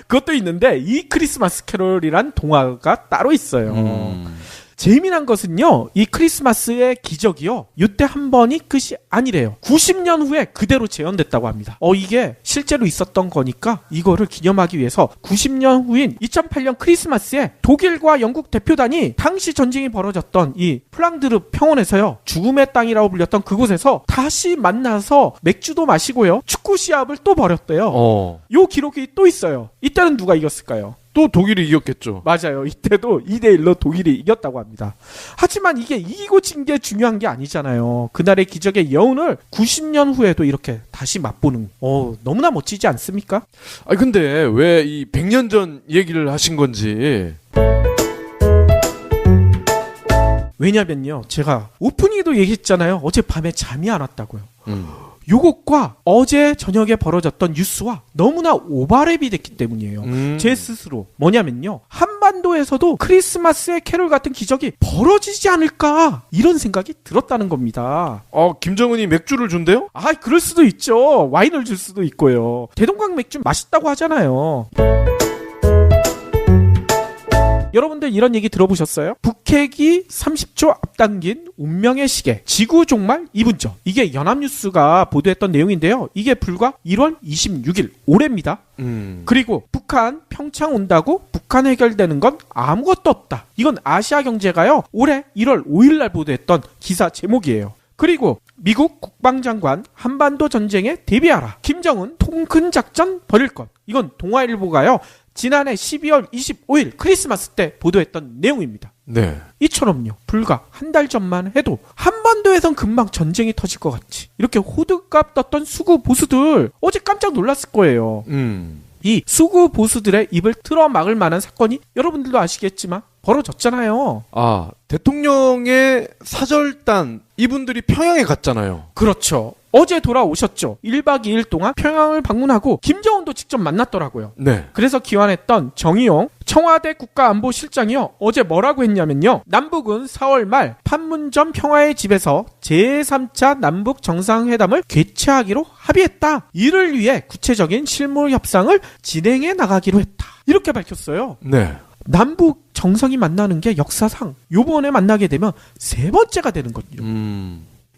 그것도 있는데 이 크리스마스 캐롤이란 동화가 따로 있어요. 재미난 것은요, 이 크리스마스의 기적이요, 이때 한 번이 끝이 아니래요. 90년 후에 그대로 재현됐다고 합니다. 이게 실제로 있었던 거니까 이거를 기념하기 위해서 90년 후인 2008년 크리스마스에 독일과 영국 대표단이 당시 전쟁이 벌어졌던 이 플랑드르 평원에서요, 죽음의 땅이라고 불렸던 그곳에서 다시 만나서 맥주도 마시고요, 축구 시합을 또 벌였대요. 요 기록이 또 있어요. 이때는 누가 이겼을까요? 또 독일이 이겼겠죠. 맞아요. 이때도 2대1로 독일이 이겼다고 합니다. 하지만 이게 이기고 진 게 중요한 게 아니잖아요. 그날의 기적의 여운을 90년 후에도 이렇게 다시 맛보는, 너무나 멋지지 않습니까? 근데 왜 이 100년 전 얘기를 하신 건지. 왜냐면요, 제가 오프닝에도 얘기했잖아요. 어젯밤에 잠이 안 왔다고요. 요것과 어제 저녁에 벌어졌던 뉴스와 너무나 오버랩이 됐기 때문이에요. 제 스스로. 뭐냐면요, 한반도에서도 크리스마스의 캐롤 같은 기적이 벌어지지 않을까, 이런 생각이 들었다는 겁니다. 김정은이 맥주를 준대요? 그럴 수도 있죠. 와인을 줄 수도 있고요. 대동강 맥주 맛있다고 하잖아요. 여러분들 이런 얘기 들어보셨어요? 북핵이 30초 앞당긴 운명의 시계, 지구 종말 2분 전. 이게 연합뉴스가 보도했던 내용인데요. 이게 불과 1월 26일, 올해입니다. 그리고 북한 평창 온다고 북한 해결되는 건 아무것도 없다. 이건 아시아경제가요, 올해 1월 5일 날 보도했던 기사 제목이에요. 그리고 미국 국방장관 한반도 전쟁에 대비하라. 김정은 통큰 작전 벌일 것. 이건 동아일보가요, 지난해 12월 25일 크리스마스 때 보도했던 내용입니다. 네. 이처럼요, 불과 한 달 전만 해도 한반도에선 금방 전쟁이 터질 것 같이 이렇게 호들갑 떴던 수구 보수들 어제 깜짝 놀랐을 거예요. 이 수구 보수들의 입을 틀어막을 만한 사건이 여러분들도 아시겠지만 벌어졌잖아요. 아, 대통령의 사절단 이분들이 평양에 갔잖아요. 그렇죠. 어제 돌아오셨죠. 1박 2일 동안 평양을 방문하고 김정은도 직접 만났더라고요. 네. 그래서 기환했던 정의용 청와대 국가안보실장이요, 어제 뭐라고 했냐면요, 남북은 4월 말 판문점 평화의 집에서 제3차 남북 정상회담을 개최하기로 합의했다. 이를 위해 구체적인 실무 협상을 진행해 나가기로 했다. 이렇게 밝혔어요. 네. 남북 정상이 만나는 게 역사상 요번에 만나게 되면 세 번째가 되는 거죠.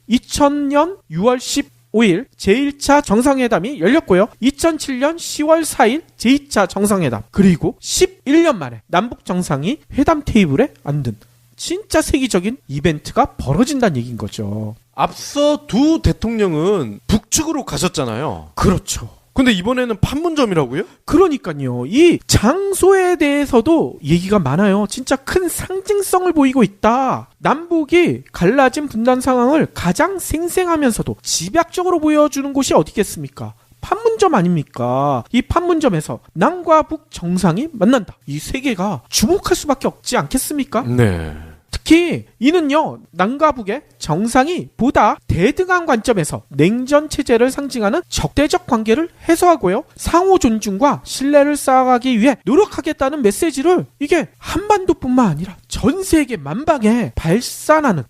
2000년 6월 15일 제1차 정상회담이 열렸고요. 2007년 10월 4일 제2차 정상회담. 그리고 11년 만에 남북 정상이 회담 테이블에 앉은 진짜 세계적인 이벤트가 벌어진다는 얘기인 거죠. 앞서 두 대통령은 북측으로 가셨잖아요. 그렇죠. 근데 이번에는 판문점이라고요? 그러니까요. 이 장소에 대해서도 얘기가 많아요. 진짜 큰 상징성을 보이고 있다. 남북이 갈라진 분단 상황을 가장 생생하면서도 집약적으로 보여주는 곳이 어디겠습니까? 판문점 아닙니까? 이 판문점에서 남과 북 정상이 만난다. 이 세계가 주목할 수밖에 없지 않겠습니까? 네. 특히 이는요, 남과 북의 정상이 보다 대등한 관점에서 냉전 체제를 상징하는 적대적 관계를 해소하고요, 상호 존중과 신뢰를 쌓아가기 위해 노력하겠다는 메시지를 이게 한반도뿐만 아니라 전 세계 만방에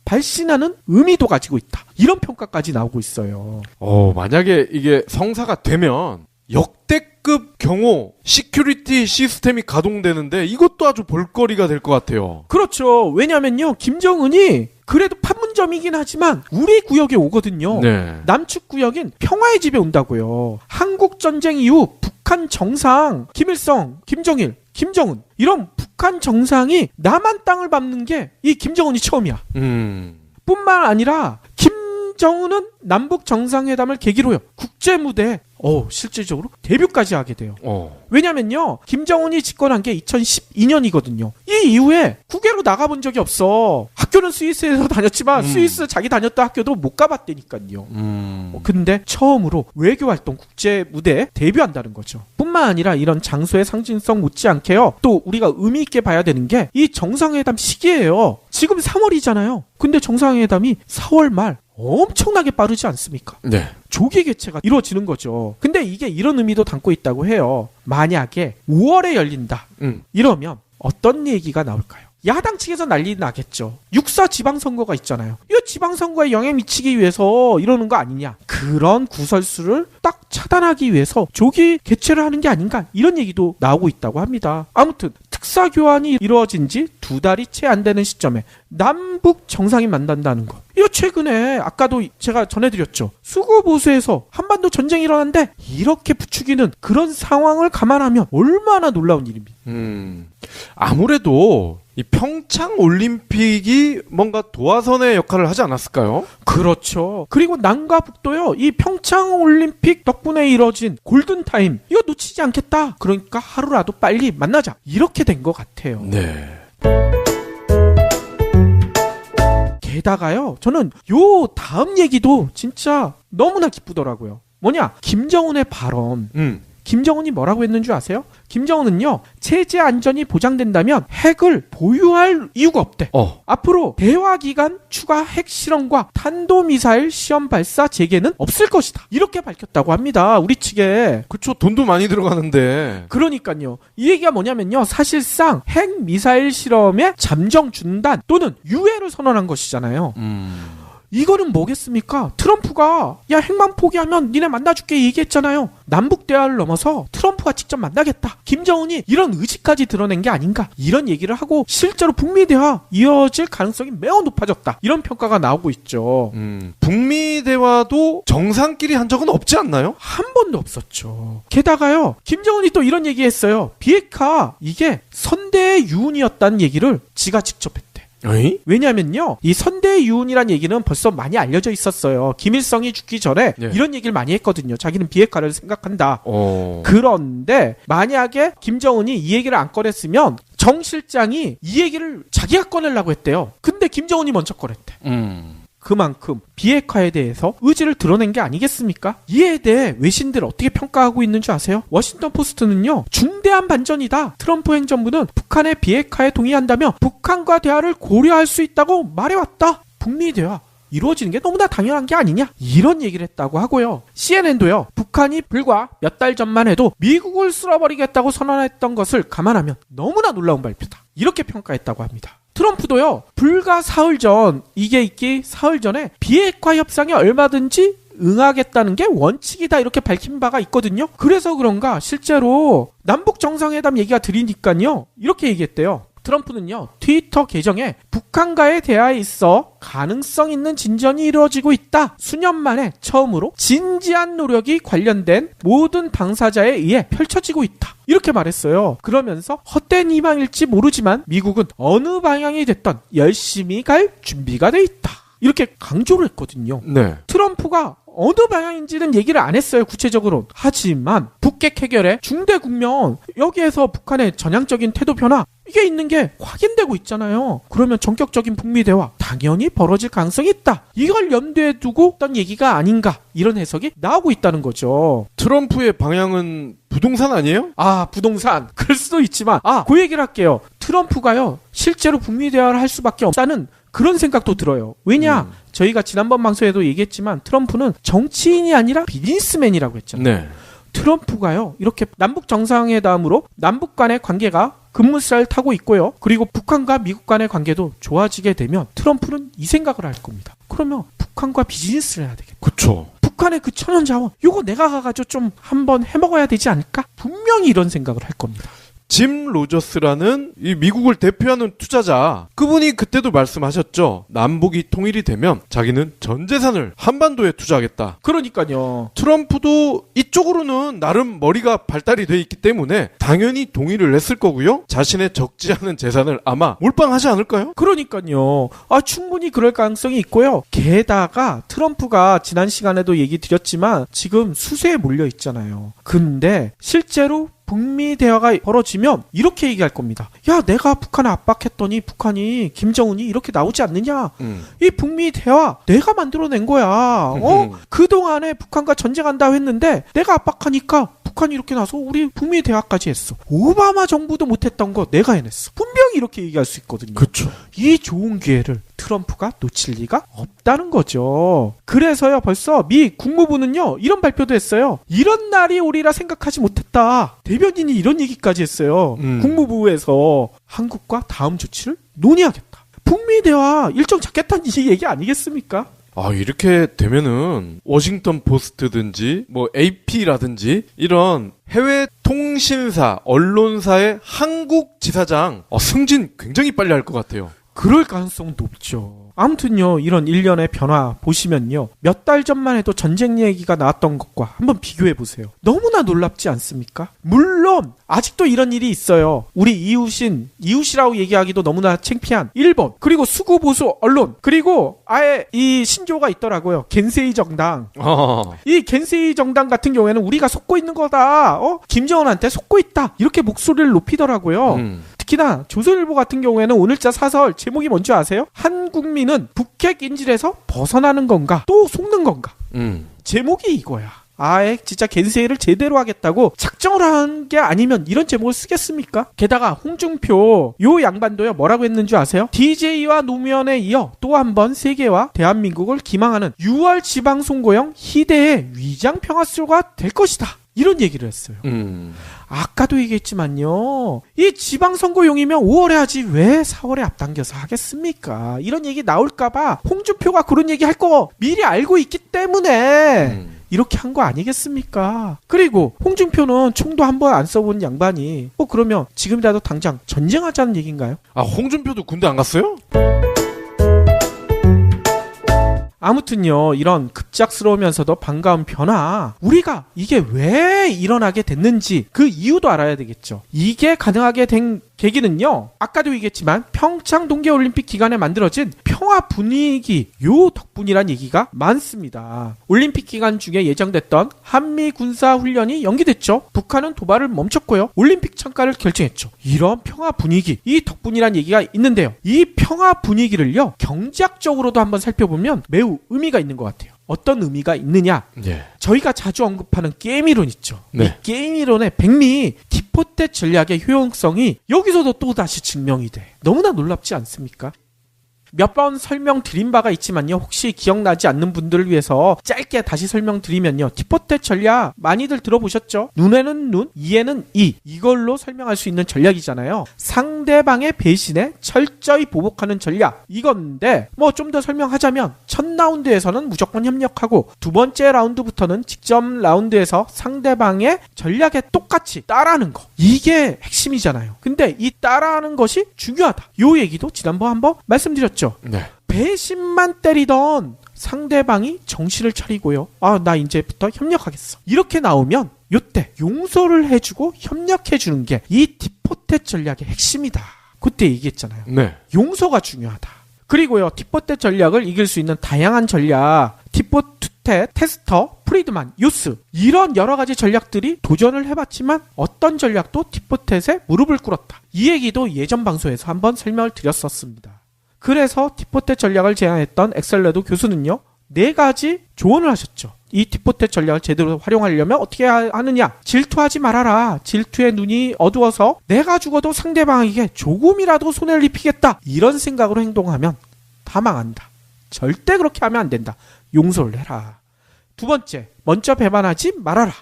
발신하는 의미도 가지고 있다. 이런 평가까지 나오고 있어요. 만약에 이게 성사가 되면 역대급 경호 시큐리티 시스템이 가동되는데 이것도 아주 볼거리가 될 것 같아요. 그렇죠. 왜냐면요, 김정은이 그래도 판문점이긴 하지만 우리 구역에 오거든요. 네. 남측 구역인 평화의 집에 온다고요. 한국 전쟁 이후 북한 정상 김일성, 김정일, 김정은 이런 북한 정상이 남한 땅을 밟는 게 이 김정은이 처음이야. 뿐만 아니라 김정은은 남북 정상회담을 계기로요, 국제 무대에 실질적으로 데뷔까지 하게 돼요. 왜냐면요, 김정은이 집권한 게 2012년이거든요. 이 이후에 국외로 나가본 적이 없어. 학교는 스위스에서 다녔지만 스위스 자기 다녔던 학교도 못 가봤다니까요. 근데 처음으로 외교활동 국제 무대에 데뷔한다는 거죠. 뿐만 아니라 이런 장소의 상징성 못지않게요, 또 우리가 의미 있게 봐야 되는 게 이 정상회담 시기예요. 지금 3월이잖아요. 근데 정상회담이 4월 말 엄청나게 빠르지 않습니까? 네. 조기 개최가 이루어지는 거죠. 근데 이게 이런 의미도 담고 있다고 해요. 만약에 5월에 열린다. 이러면 어떤 얘기가 나올까요? 야당 측에서 난리 나겠죠. 6.4 지방선거가 있잖아요. 이 지방선거에 영향 미치기 위해서 이러는 거 아니냐. 그런 구설수를 딱 차단하기 위해서 조기 개최를 하는 게 아닌가. 이런 얘기도 나오고 있다고 합니다. 아무튼 특사교환이 이루어진 지 2달이 채 안 되는 시점에 남북 정상이 만난다는 거. 이거 최근에 아까도 제가 전해드렸죠. 수구보수에서 한반도 전쟁이 일어났는데 이렇게 부추기는 그런 상황을 감안하면 얼마나 놀라운 일입니다. 아무래도 이 평창 올림픽이 뭔가 도화선의 역할을 하지 않았을까요? 그렇죠. 그리고 남과 북도요, 이 평창 올림픽 덕분에 이뤄진 골든타임, 이거 놓치지 않겠다. 그러니까 하루라도 빨리 만나자. 이렇게 된 것 같아요. 네. 게다가요, 저는 요 다음 얘기도 진짜 너무나 기쁘더라고요. 뭐냐? 김정은의 발언. 김정은이 뭐라고 했는 줄 아세요? 김정은은요, 체제 안전이 보장된다면 핵을 보유할 이유가 없대. 앞으로 대화기간 추가 핵 실험과 탄도미사일 시험 발사 재개는 없을 것이다. 이렇게 밝혔다고 합니다. 우리 측에. 그쵸, 돈도 많이 들어가는데. 그러니까요. 이 얘기가 뭐냐면요, 사실상 핵 미사일 실험의 잠정 중단 또는 유예를 선언한 것이잖아요. 이거는 뭐겠습니까? 트럼프가 야 핵만 포기하면 니네 만나줄게 얘기했잖아요. 남북 대화를 넘어서 트럼프가 트럼프와 직접 만나겠다. 김정은이 이런 의지까지 드러낸 게 아닌가. 이런 얘기를 하고 실제로 북미 대화 이어질 가능성이 매우 높아졌다. 이런 평가가 나오고 있죠. 북미 대화도 정상끼리 한 적은 없지 않나요? 한 번도 없었죠. 게다가요, 김정은이 또 이런 얘기했어요. 비핵화 이게 선대의 유운이었다는 얘기를 지가 직접 했대. 에이? 왜냐면요, 이 선대의 유운이란 얘기는 벌써 많이 알려져 있었어요. 김일성이 죽기 전에 네. 이런 얘기를 많이 했거든요. 자기는 비핵화를 생각한다. 어... 그런데 만약에 김정은이 이 얘기를 안 꺼냈으면 정 실장이 이 얘기를 자기가 꺼내려고 했대요. 근데 김정은이 먼저 꺼냈대. 그만큼 비핵화에 대해서 의지를 드러낸 게 아니겠습니까? 이에 대해 외신들 어떻게 평가하고 있는 줄 아세요? 워싱턴 포스트는요, 중대한 반전이다. 트럼프 행정부는 북한의 비핵화에 동의한다며 북한과 대화를 고려할 수 있다고 말해왔다. 북미 대화 이루어지는 게 너무나 당연한 게 아니냐, 이런 얘기를 했다고 하고요. CNN도요, 북한이 불과 몇 달 전만 해도 미국을 쓸어버리겠다고 선언했던 것을 감안하면 너무나 놀라운 발표다, 이렇게 평가했다고 합니다. 트럼프도요, 불과 사흘 전, 이게 있기 사흘 전에 비핵화 협상에 얼마든지 응하겠다는 게 원칙이다, 이렇게 밝힌 바가 있거든요. 그래서 그런가 실제로 남북 정상회담 얘기가 들리니까요, 이렇게 얘기했대요. 트럼프는요, 트위터 계정에 북한과의 대화에 있어 가능성 있는 진전이 이루어지고 있다. 수년 만에 처음으로 진지한 노력이 관련된 모든 당사자에 의해 펼쳐지고 있다, 이렇게 말했어요. 그러면서 헛된 희망일지 모르지만 미국은 어느 방향이 됐던 열심히 갈 준비가 돼 있다, 이렇게 강조를 했거든요. 네. 트럼프가 어느 방향인지는 얘기를 안 했어요, 구체적으로. 하지만 북핵 해결의 중대 국면, 여기에서 북한의 전향적인 태도 변화, 이게 있는 게 확인되고 있잖아요. 그러면 전격적인 북미 대화 당연히 벌어질 가능성이 있다, 이걸 염두에 두고 했던 얘기가 아닌가, 이런 해석이 나오고 있다는 거죠. 트럼프의 방향은 부동산 아니에요? 아, 부동산. 그럴 수도 있지만, 그 얘기를 할게요. 트럼프가요, 실제로 북미 대화를 할 수밖에 없다는 그런 생각도 들어요. 왜냐? 저희가 지난번 방송에도 얘기했지만 트럼프는 정치인이 아니라 비즈니스맨이라고 했잖아요. 네. 트럼프가요, 이렇게 남북 정상회담으로 남북 간의 관계가 급물살을 타고 있고요, 그리고 북한과 미국 간의 관계도 좋아지게 되면 트럼프는 이 생각을 할 겁니다. 그러면 북한과 비즈니스를 해야 되겠다. 그쵸. 북한의 그 천연자원, 요거 내가 가가지고 좀 한번 해먹어야 되지 않을까? 분명히 이런 생각을 할 겁니다. 짐 로저스라는 이 미국을 대표하는 투자자, 그분이 그때도 말씀하셨죠. 남북이 통일이 되면 자기는 전 재산을 한반도에 투자하겠다. 그러니까요. 트럼프도 이쪽으로는 나름 머리가 발달이 돼 있기 때문에 당연히 동의를 했을 거고요. 자신의 적지 않은 재산을 아마 몰빵하지 않을까요? 그러니까요. 충분히 그럴 가능성이 있고요. 게다가 트럼프가 지난 시간에도 얘기 드렸지만 지금 수세에 몰려 있잖아요. 근데 실제로 북미 대화가 벌어지면 이렇게 얘기할 겁니다. 야, 내가 북한을 압박했더니 북한이, 김정은이 이렇게 나오지 않느냐. 이 북미 대화 내가 만들어낸 거야. 그동안에 북한과 전쟁한다고 했는데 내가 압박하니까 북한이 이렇게 나서 우리 북미 대화까지 했어. 오바마 정부도 못했던 거 내가 해냈어. 분명히 이렇게 얘기할 수 있거든요. 그렇죠. 이 좋은 기회를 트럼프가 놓칠 리가 없다는 거죠. 그래서요, 벌써 미 국무부는요, 이런 발표도 했어요. 이런 날이 오리라 생각하지 못했다. 대변인이 이런 얘기까지 했어요. 국무부에서 한국과 다음 조치를 논의하겠다. 북미 대화 일정 잡겠다는 이 얘기 아니겠습니까? 이렇게 되면은 워싱턴 포스트든지 뭐 AP라든지 이런 해외 통신사, 언론사의 한국 지사장 승진 굉장히 빨리 할 것 같아요. 그럴 가능성은 높죠. 아무튼요, 이런 일련의 변화 보시면요, 몇 달 전만 해도 전쟁 얘기가 나왔던 것과 한번 비교해보세요. 너무나 놀랍지 않습니까? 물론 아직도 이런 일이 있어요. 우리 이웃이라고 얘기하기도 너무나 창피한 일본, 그리고 수구 보수 언론, 그리고 아예 이 신조어가 있더라고요. 겐세이 정당. 이 겐세이 정당 같은 경우에는 우리가 속고 있는 거다, 김정은한테 속고 있다, 이렇게 목소리를 높이더라고요. 특히나 조선일보 같은 경우에는 오늘자 사설 제목이 뭔지 아세요? 한국민은 북핵 인질에서 벗어나는 건가, 또 속는 건가? 제목이 이거야. 아예 진짜 겐세이를 제대로 하겠다고 작정을 한 게 아니면 이런 제목을 쓰겠습니까? 게다가 홍준표 요 양반도요, 뭐라고 했는지 아세요? DJ와 노무현에 이어 또 한 번 세계와 대한민국을 기망하는 6월 지방선거용 희대의 위장평화쇼가 될 것이다, 이런 얘기를 했어요. 아까도 얘기했지만요, 이 지방선거용이면 5월에 하지 왜 4월에 앞당겨서 하겠습니까? 이런 얘기 나올까봐 홍준표가 그런 얘기 할 거 미리 알고 있기 때문에 이렇게 한 거 아니겠습니까? 그리고 홍준표는 총도 한 번 안 써본 양반이 그러면 지금이라도 당장 전쟁하자는 얘기인가요? 아, 홍준표도 군대 안 갔어요? 아무튼요, 이런 급작스러우면서도 반가운 변화, 우리가 이게 왜 일어나게 됐는지 그 이유도 알아야 되겠죠. 이게 가능하게 된 계기는요, 아까도 얘기했지만 평창 동계올림픽 기간에 만들어진 평화 분위기, 요 덕분이란 얘기가 많습니다. 올림픽 기간 중에 예정됐던 한미 군사 훈련이 연기됐죠. 북한은 도발을 멈췄고요. 올림픽 참가를 결정했죠. 이런 평화 분위기, 이 덕분이란 얘기가 있는데요. 이 평화 분위기를요, 경제학적으로도 한번 살펴보면 매우 의미가 있는 것 같아요. 어떤 의미가 있느냐? 예. 저희가 자주 언급하는 게임 이론 있죠. 네. 이 게임 이론의 백미 티포테 전략의 효용성이 여기서도 또 다시 증명이 돼. 너무나 놀랍지 않습니까? 몇 번 설명드린 바가 있지만요. 혹시 기억나지 않는 분들을 위해서 짧게 다시 설명드리면요. 티포테 전략 많이들 들어보셨죠? 눈에는 눈, 이에는 이. 이걸로 설명할 수 있는 전략이잖아요. 상대방의 배신에 철저히 보복하는 전략. 이건데 좀 더 설명하자면 첫 라운드에서는 무조건 협력하고 두 번째 라운드부터는 직접 라운드에서 상대방의 전략에 똑같이 따라하는 거. 이게 핵심이잖아요. 근데 이 따라하는 것이 중요하다. 요 얘기도 지난번 한번 말씀드렸죠. 네. 배신만 때리던 상대방이 정신을 차리고요. 나 이제부터 협력하겠어. 이렇게 나오면 요때 용서를 해주고 협력해주는 게 이 티포테 전략의 핵심이다. 그때 얘기했잖아요. 네. 용서가 중요하다. 그리고요, 티포테 전략을 이길 수 있는 다양한 전략, 티포테, 테스터, 프리드만, 요스, 이런 여러 가지 전략들이 도전을 해봤지만 어떤 전략도 티포테에 무릎을 꿇었다. 이 얘기도 예전 방송에서 한번 설명을 드렸었습니다. 그래서 티포테 전략을 제안했던 엑셀레도 교수는요, 4가지 조언을 하셨죠. 이 티포테 전략을 제대로 활용하려면 어떻게 하느냐? 질투하지 말아라. 질투의 눈이 어두워서 내가 죽어도 상대방에게 조금이라도 손해를 입히겠다. 이런 생각으로 행동하면 다 망한다. 절대 그렇게 하면 안 된다. 용서를 해라. 두 번째, 먼저 배반하지 말아라.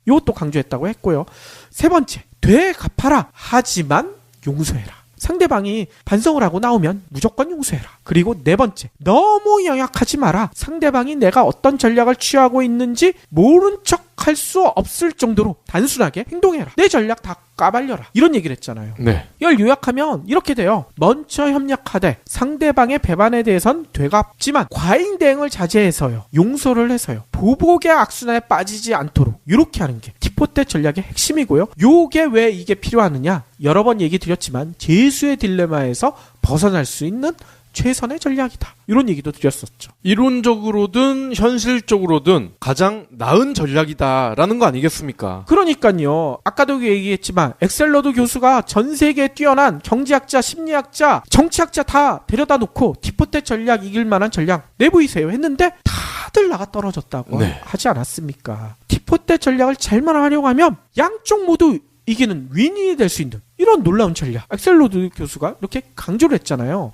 이것도 강조했다고 했고요. 세 번째, 되갚아라. 하지만 용서해라. 상대방이 반성을 하고 나오면 무조건 용서해라. 그리고 네 번째, 너무 영약하지 마라. 상대방이 내가 어떤 전략을 취하고 있는지 모른 척 할 수 없을 정도로 단순하게 행동해라. 내 전략 다 까발려라. 이런 얘기를 했잖아요. 네. 이걸 요약하면 이렇게 돼요. 먼저 협력하되 상대방의 배반에 대해선 되갚지만 과잉 대응을 자제해서요, 용서를 해서요, 보복의 악순환에 빠지지 않도록 이렇게 하는 게 티포테 전략의 핵심이고요. 요게 왜 이게 필요하느냐? 여러 번 얘기 드렸지만 제수의 딜레마에서 벗어날 수 있는 최선의 전략이다. 이런 얘기도 드렸었죠. 이론적으로든 현실적으로든 가장 나은 전략이다라는 거 아니겠습니까? 그러니까요. 아까도 얘기했지만 엑셀러드 교수가 전 세계에 뛰어난 경제학자, 심리학자, 정치학자 다 데려다 놓고 티포테 전략 이길 만한 전략 내보이세요 했는데 다들 나가 떨어졌다고 네. 하지 않았습니까? 티포테 전략을 잘만 활용하면 양쪽 모두 이기는 윈윈이 될 수 있는 이런 놀라운 전략. 엑셀러드 교수가 이렇게 강조를 했잖아요.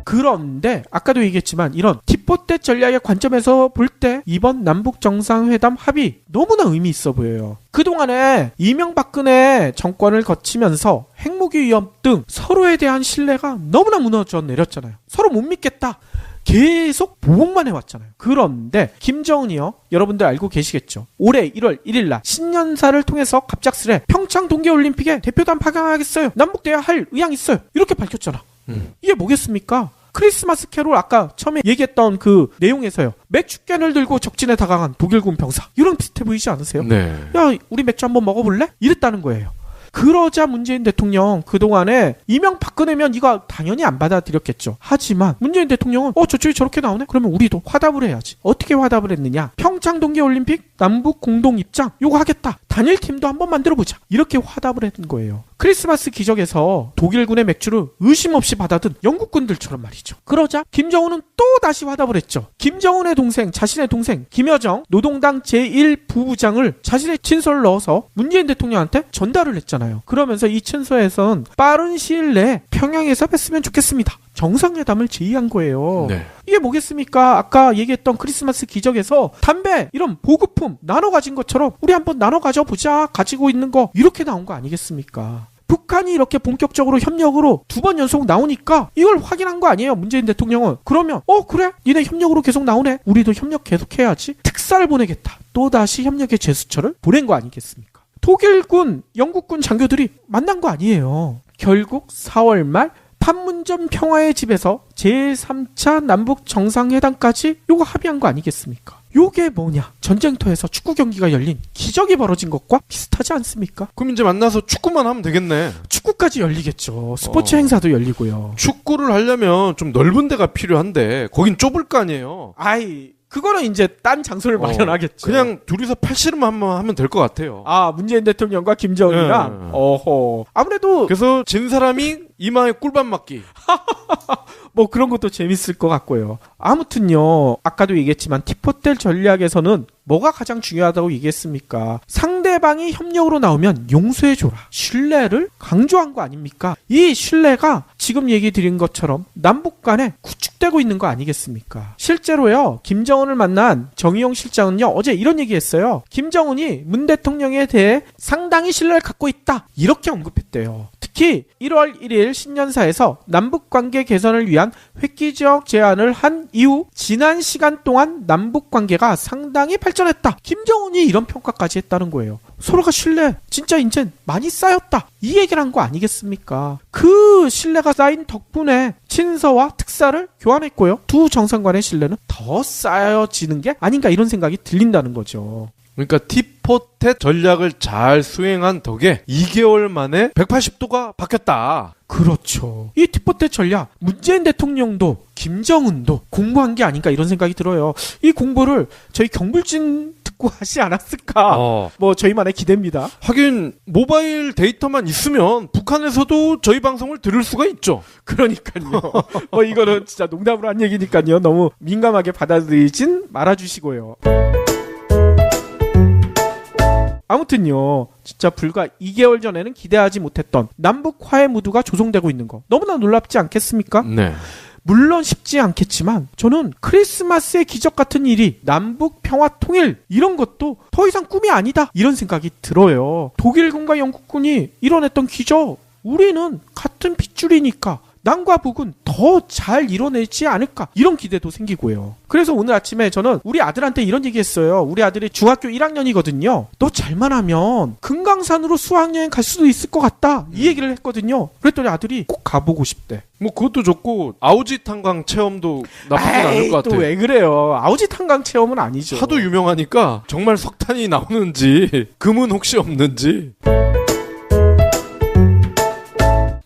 그런데 아까도 얘기했지만 이런 티포테 전략의 관점에서 볼 때 이번 남북 정상회담 합의 너무나 의미 있어 보여요. 그동안에 이명박근혜 정권을 거치면서 핵무기 위협 등 서로에 대한 신뢰가 너무나 무너져 내렸잖아요. 서로 못 믿겠다. 계속 보복만 해왔잖아요. 그런데 김정은이요, 여러분들 알고 계시겠죠? 올해 1월 1일 날 신년사를 통해서 갑작스레 평창 동계올림픽에 대표단 파견하겠어요. 남북대화 할 의향 있어요. 이렇게 밝혔잖아. 이게 뭐겠습니까? 크리스마스 캐롤 아까 처음에 얘기했던 그 내용에서요. 맥주캔을 들고 적진에 다가간 독일군 병사. 이런 비슷해 보이지 않으세요? 네. 야, 우리 맥주 한번 먹어볼래? 이랬다는 거예요. 그러자 문재인 대통령 그동안에 이명박근혜면 이거 당연히 안 받아들였겠죠. 하지만 문재인 대통령은 저쪽이 저렇게 나오네? 그러면 우리도 화답을 해야지. 어떻게 화답을 했느냐? 평창 동계올림픽 남북 공동 입장 요거 하겠다. 단일팀도 한번 만들어보자. 이렇게 화답을 했던 거예요. 크리스마스 기적에서 독일군의 맥주를 의심 없이 받아든 영국군들처럼 말이죠. 그러자 김정은은 또 다시 화답을 했죠. 김정은의 동생, 자신의 동생 김여정 노동당 제1부부장을 자신의 친서를 넣어서 문재인 대통령한테 전달을 했잖아요. 그러면서 이 친서에서는 빠른 시일 내에 평양에서 뵀으면 좋겠습니다. 정상회담을 제의한 거예요. 네. 이게 뭐겠습니까? 아까 얘기했던 크리스마스 기적에서 담배 이런 보급품 나눠 가진 것처럼 우리 한번 나눠 가져보자. 가지고 있는 거 이렇게 나온 거 아니겠습니까? 북한이 이렇게 본격적으로 협력으로 2번 연속 나오니까 이걸 확인한 거 아니에요, 문재인 대통령은. 그러면 그래, 니네 협력으로 계속 나오네, 우리도 협력 계속해야지, 특사를 보내겠다, 또다시 협력의 제스처를 보낸 거 아니겠습니까? 독일군, 영국군 장교들이 만난 거 아니에요. 결국 4월 말 판문점 평화의 집에서 제3차 남북 정상회담까지 요거 합의한 거 아니겠습니까? 요게 뭐냐? 전쟁터에서 축구 경기가 열린 기적이 벌어진 것과 비슷하지 않습니까? 그럼 이제 만나서 축구만 하면 되겠네. 축구까지 열리겠죠. 스포츠 행사도 열리고요. 축구를 하려면 좀 넓은 데가 필요한데 거긴 좁을 거 아니에요. 그거는 이제 딴 장소를 마련하겠죠. 그냥 둘이서 팔씨름만 한번 하면 될 것 같아요. 문재인 대통령과 김정은이랑. 아무래도 그래서 진 사람이 이마에 꿀밤 맞기. 뭐 그런 것도 재밌을 것 같고요. 아무튼요, 아까도 얘기했지만 티포텔 전략에서는 뭐가 가장 중요하다고 얘기했습니까? 상대방이 협력으로 나오면 용서해줘라, 신뢰를 강조한 거 아닙니까? 이 신뢰가 지금 얘기 드린 것처럼 남북 간에 구축되고 있는 거 아니겠습니까? 실제로요, 김정은을 만난 정의용 실장은요, 어제 이런 얘기했어요. 김정은이 문 대통령에 대해 상당히 신뢰를 갖고 있다, 이렇게 언급했대요. 특히 1월 1일 신년사에서 남북관계 개선을 위한 획기적 제안을 한 이후 지난 시간 동안 남북관계가 상당히 발전했다, 김정은이 이런 평가까지 했다는 거예요. 서로가 신뢰 진짜 이제 많이 쌓였다, 이 얘기를 한 거 아니겠습니까? 그 신뢰가 쌓인 덕분에 친서와 특사를 교환했고요, 두 정상 간의 신뢰는 더 쌓여지는 게 아닌가, 이런 생각이 들린다는 거죠. 그러니까 티포텟 전략을 잘 수행한 덕에 2개월 만에 180도가 바뀌었다. 그렇죠. 이 티포텟 전략, 문재인 대통령도 김정은도 공부한 게 아닌가, 이런 생각이 들어요. 이 공부를 저희 경불진 듣고 하지 않았을까, 뭐 저희만의 기대입니다. 하긴 모바일 데이터만 있으면 북한에서도 저희 방송을 들을 수가 있죠. 그러니까요. 이거는 진짜 농담으로 한 얘기니까요, 너무 민감하게 받아들이진 말아주시고요. 아무튼요, 진짜 불과 2개월 전에는 기대하지 못했던 남북 화해 무드가 조성되고 있는 거 너무나 놀랍지 않겠습니까? 네. 물론 쉽지 않겠지만 저는 크리스마스의 기적 같은 일이 남북 평화 통일, 이런 것도 더 이상 꿈이 아니다, 이런 생각이 들어요. 독일군과 영국군이 이뤄냈던 기적, 우리는 같은 핏줄이니까 남과 북은 더 잘 이뤄내지 않을까, 이런 기대도 생기고요. 그래서 오늘 아침에 저는 우리 아들한테 이런 얘기했어요. 우리 아들이 중학교 1학년이거든요. 너 잘만 하면 금강산으로 수학여행 갈 수도 있을 것 같다, 이 얘기를 했거든요. 그랬더니 아들이 꼭 가보고 싶대. 뭐 그것도 좋고 아우지 탄광 체험도 나쁘진 않을 것 같아. 또 왜 그래요? 아우지 탄광 체험은 아니죠. 하도 유명하니까 정말 석탄이 나오는지 금은 혹시 없는지.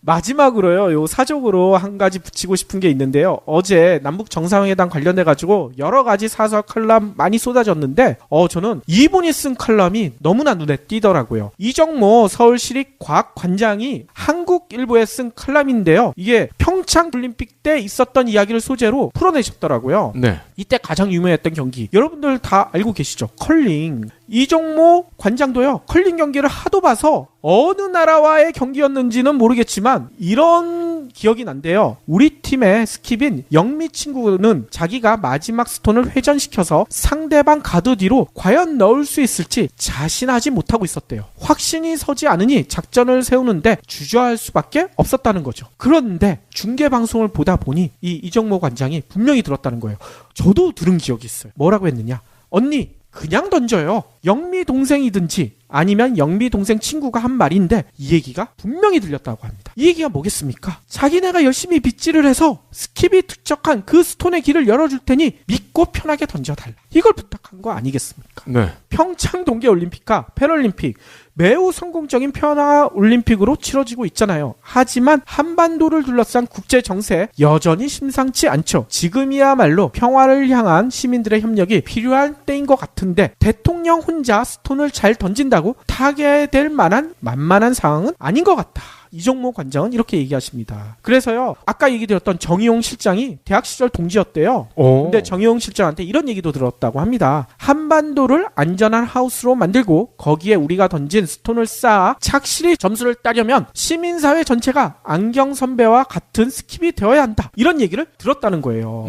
마지막으로요, 요 사족으로 한 가지 붙이고 싶은 게 있는데요. 어제 남북 정상회담 관련돼가지고 여러 가지 사설 칼럼 많이 쏟아졌는데, 저는 이분이 쓴 칼럼이 너무나 눈에 띄더라고요. 이정모 서울시립과학관장이 한국일보에 쓴 칼럼인데요. 이게 평창 올림픽 때 있었던 이야기를 소재로 풀어내셨더라고요. 네. 이때 가장 유명했던 경기, 여러분들 다 알고 계시죠? 컬링. 이정모 관장도요, 컬링 경기를 하도 봐서 어느 나라와의 경기였는지는 모르겠지만 이런 기억이 난대요. 우리 팀의 스킵인 영미 친구는 자기가 마지막 스톤을 회전시켜서 상대방 가드 뒤로 과연 넣을 수 있을지 자신하지 못하고 있었대요. 확신이 서지 않으니 작전을 세우는데 주저할 수밖에 없었다는 거죠. 그런데 중계방송을 보다 보니 이 이정모 관장이 분명히 들었다는 거예요. 저도 들은 기억이 있어요. 뭐라고 했느냐? 언니, 그냥 던져요. 영미 동생이든지 아니면 영미 동생 친구가 한 말인데 이 얘기가 분명히 들렸다고 합니다. 이 얘기가 뭐겠습니까? 자기네가 열심히 빗질을 해서 스킵이 투척한 그 스톤의 길을 열어줄 테니 믿고 편하게 던져달라, 이걸 부탁한 거 아니겠습니까? 네. 평창 동계올림픽과 패럴림픽, 매우 성공적인 평화올림픽으로 치러지고 있잖아요. 하지만 한반도를 둘러싼 국제 정세 여전히 심상치 않죠. 지금이야말로 평화를 향한 시민들의 협력이 필요한 때인 것 같은데 대통령 혼자 스톤을 잘 던진다고 타게 될 만한 만만한 상황은 아닌 것 같다, 이정모 관장은 이렇게 얘기하십니다. 그래서요, 아까 얘기 드렸던 정의용 실장이 대학 시절 동지였대요. 근데 정의용 실장한테 이런 얘기도 들었다고 합니다. 한반도를 안전한 하우스로 만들고 거기에 우리가 던진 스톤을 쌓아 착실히 점수를 따려면 시민사회 전체가 안경 선배와 같은 스킵이 되어야 한다, 이런 얘기를 들었다는 거예요.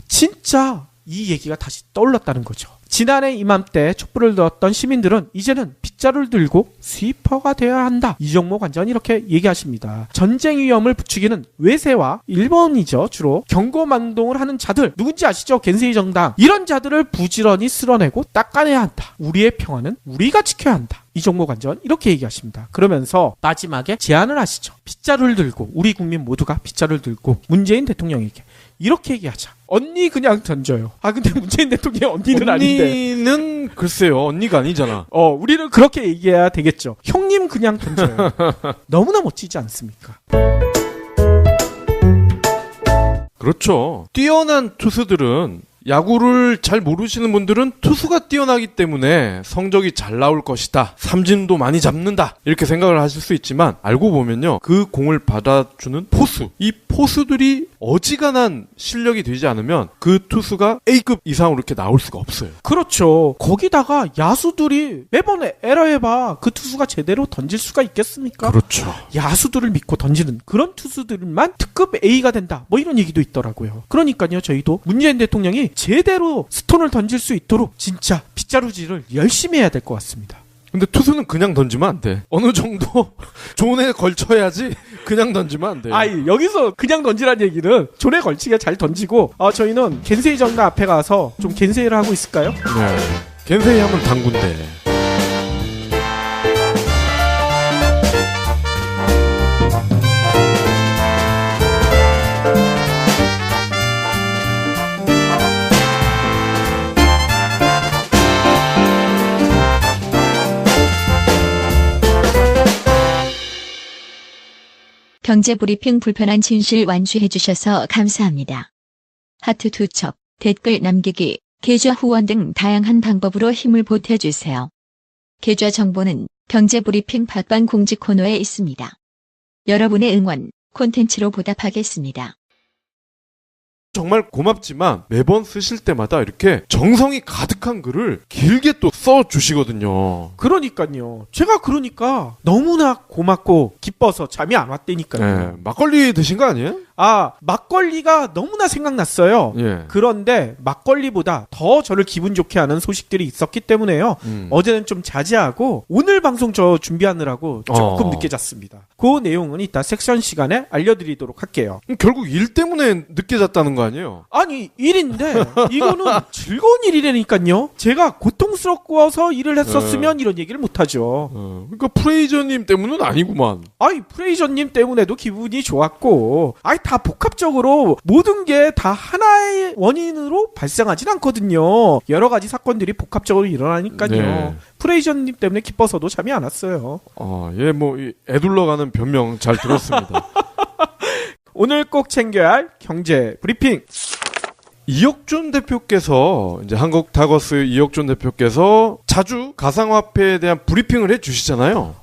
진짜 이 얘기가 다시 떠올랐다는 거죠. 지난해 이맘때 촛불을 들었던 시민들은 이제는 빗자루를 들고 스위퍼가 되어야 한다. 이정모 관장은 이렇게 얘기하십니다. 전쟁 위험을 부추기는 외세와 일본이죠. 주로 경고망동을 하는 자들 누군지 아시죠? 겐세이 정당 이런 자들을 부지런히 쓸어내고 닦아내야 한다. 우리의 평화는 우리가 지켜야 한다. 이정모 관장은 이렇게 얘기하십니다. 그러면서 마지막에 제안을 하시죠. 빗자루를 들고 우리 국민 모두가 빗자루를 들고 문재인 대통령에게 이렇게 얘기하자. 언니 그냥 던져요. 근데 문재인 대통령 언니는 아닌데. 언니는 글쎄요. 언니가 아니잖아. 우리는 그렇게 얘기해야 되겠죠. 형님 그냥 던져요. 너무나 멋지지 않습니까? 그렇죠. 뛰어난 투수들은 야구를 잘 모르시는 분들은 투수가 뛰어나기 때문에 성적이 잘 나올 것이다. 삼진도 많이 잡는다. 이렇게 생각을 하실 수 있지만 알고 보면요. 그 공을 받아주는 포수. 이 포수들이 어지간한 실력이 되지 않으면 그 투수가 A급 이상으로 이렇게 나올 수가 없어요. 그렇죠. 거기다가 야수들이 매번 에러해봐 그 투수가 제대로 던질 수가 있겠습니까? 그렇죠. 야수들을 믿고 던지는 그런 투수들만 특급 A가 된다. 뭐 이런 얘기도 있더라고요. 그러니까요. 저희도 문재인 대통령이 제대로 스톤을 던질 수 있도록 진짜 빗자루질을 열심히 해야 될 것 같습니다. 근데 투수는 그냥 던지면 안 돼. 어느 정도 존에 걸쳐야지 그냥 던지면 안 돼. 여기서 그냥 던지란 얘기는 존에 걸치게 잘 던지고 저희는 겐세이 정당 앞에 가서 좀 겐세이를 하고 있을까요? 네. 겐세이 하면 당군데. 경제브리핑 불편한 진실 완수해주셔서 감사합니다. 하트 투첩, 댓글 남기기, 계좌 후원 등 다양한 방법으로 힘을 보태주세요. 계좌 정보는 경제브리핑 팟빵 공지 코너에 있습니다. 여러분의 응원, 콘텐츠로 보답하겠습니다. 정말 고맙지만 매번 쓰실 때마다 이렇게 정성이 가득한 글을 길게 또 써주시거든요. 그러니까요. 제가 너무나 고맙고 기뻐서 잠이 안 왔다니까요. 네, 막걸리 드신 거 아니에요? 막걸리가 너무나 생각났어요. 예. 그런데 막걸리보다 더 저를 기분 좋게 하는 소식들이 있었기 때문에요. 어제는 좀 자제하고 오늘 방송 저 준비하느라고 조금 늦게 잤습니다. 그 내용은 이따 섹션 시간에 알려드리도록 할게요. 결국 일 때문에 늦게 잤다는 거 아니에요? 아니 일인데 이거는 즐거운 일이라니까요. 제가 고통스럽고서 일을 했었으면 이런 얘기를 못하죠. 그러니까 프레이저님 때문은 아니구만. 프레이저님 때문에도 기분이 좋았고 다 복합적으로 모든 게 다 하나의 원인으로 발생하진 않거든요. 여러 가지 사건들이 복합적으로 일어나니까요. 네. 프레이저님 때문에 기뻐서도 잠이 안 왔어요. 애둘러가는 변명 잘 들었습니다. 오늘 꼭 챙겨야 할 경제 브리핑. 이혁준 대표께서 이제 한국다거스 이혁준 대표께서 자주 가상화폐에 대한 브리핑을 해주시잖아요.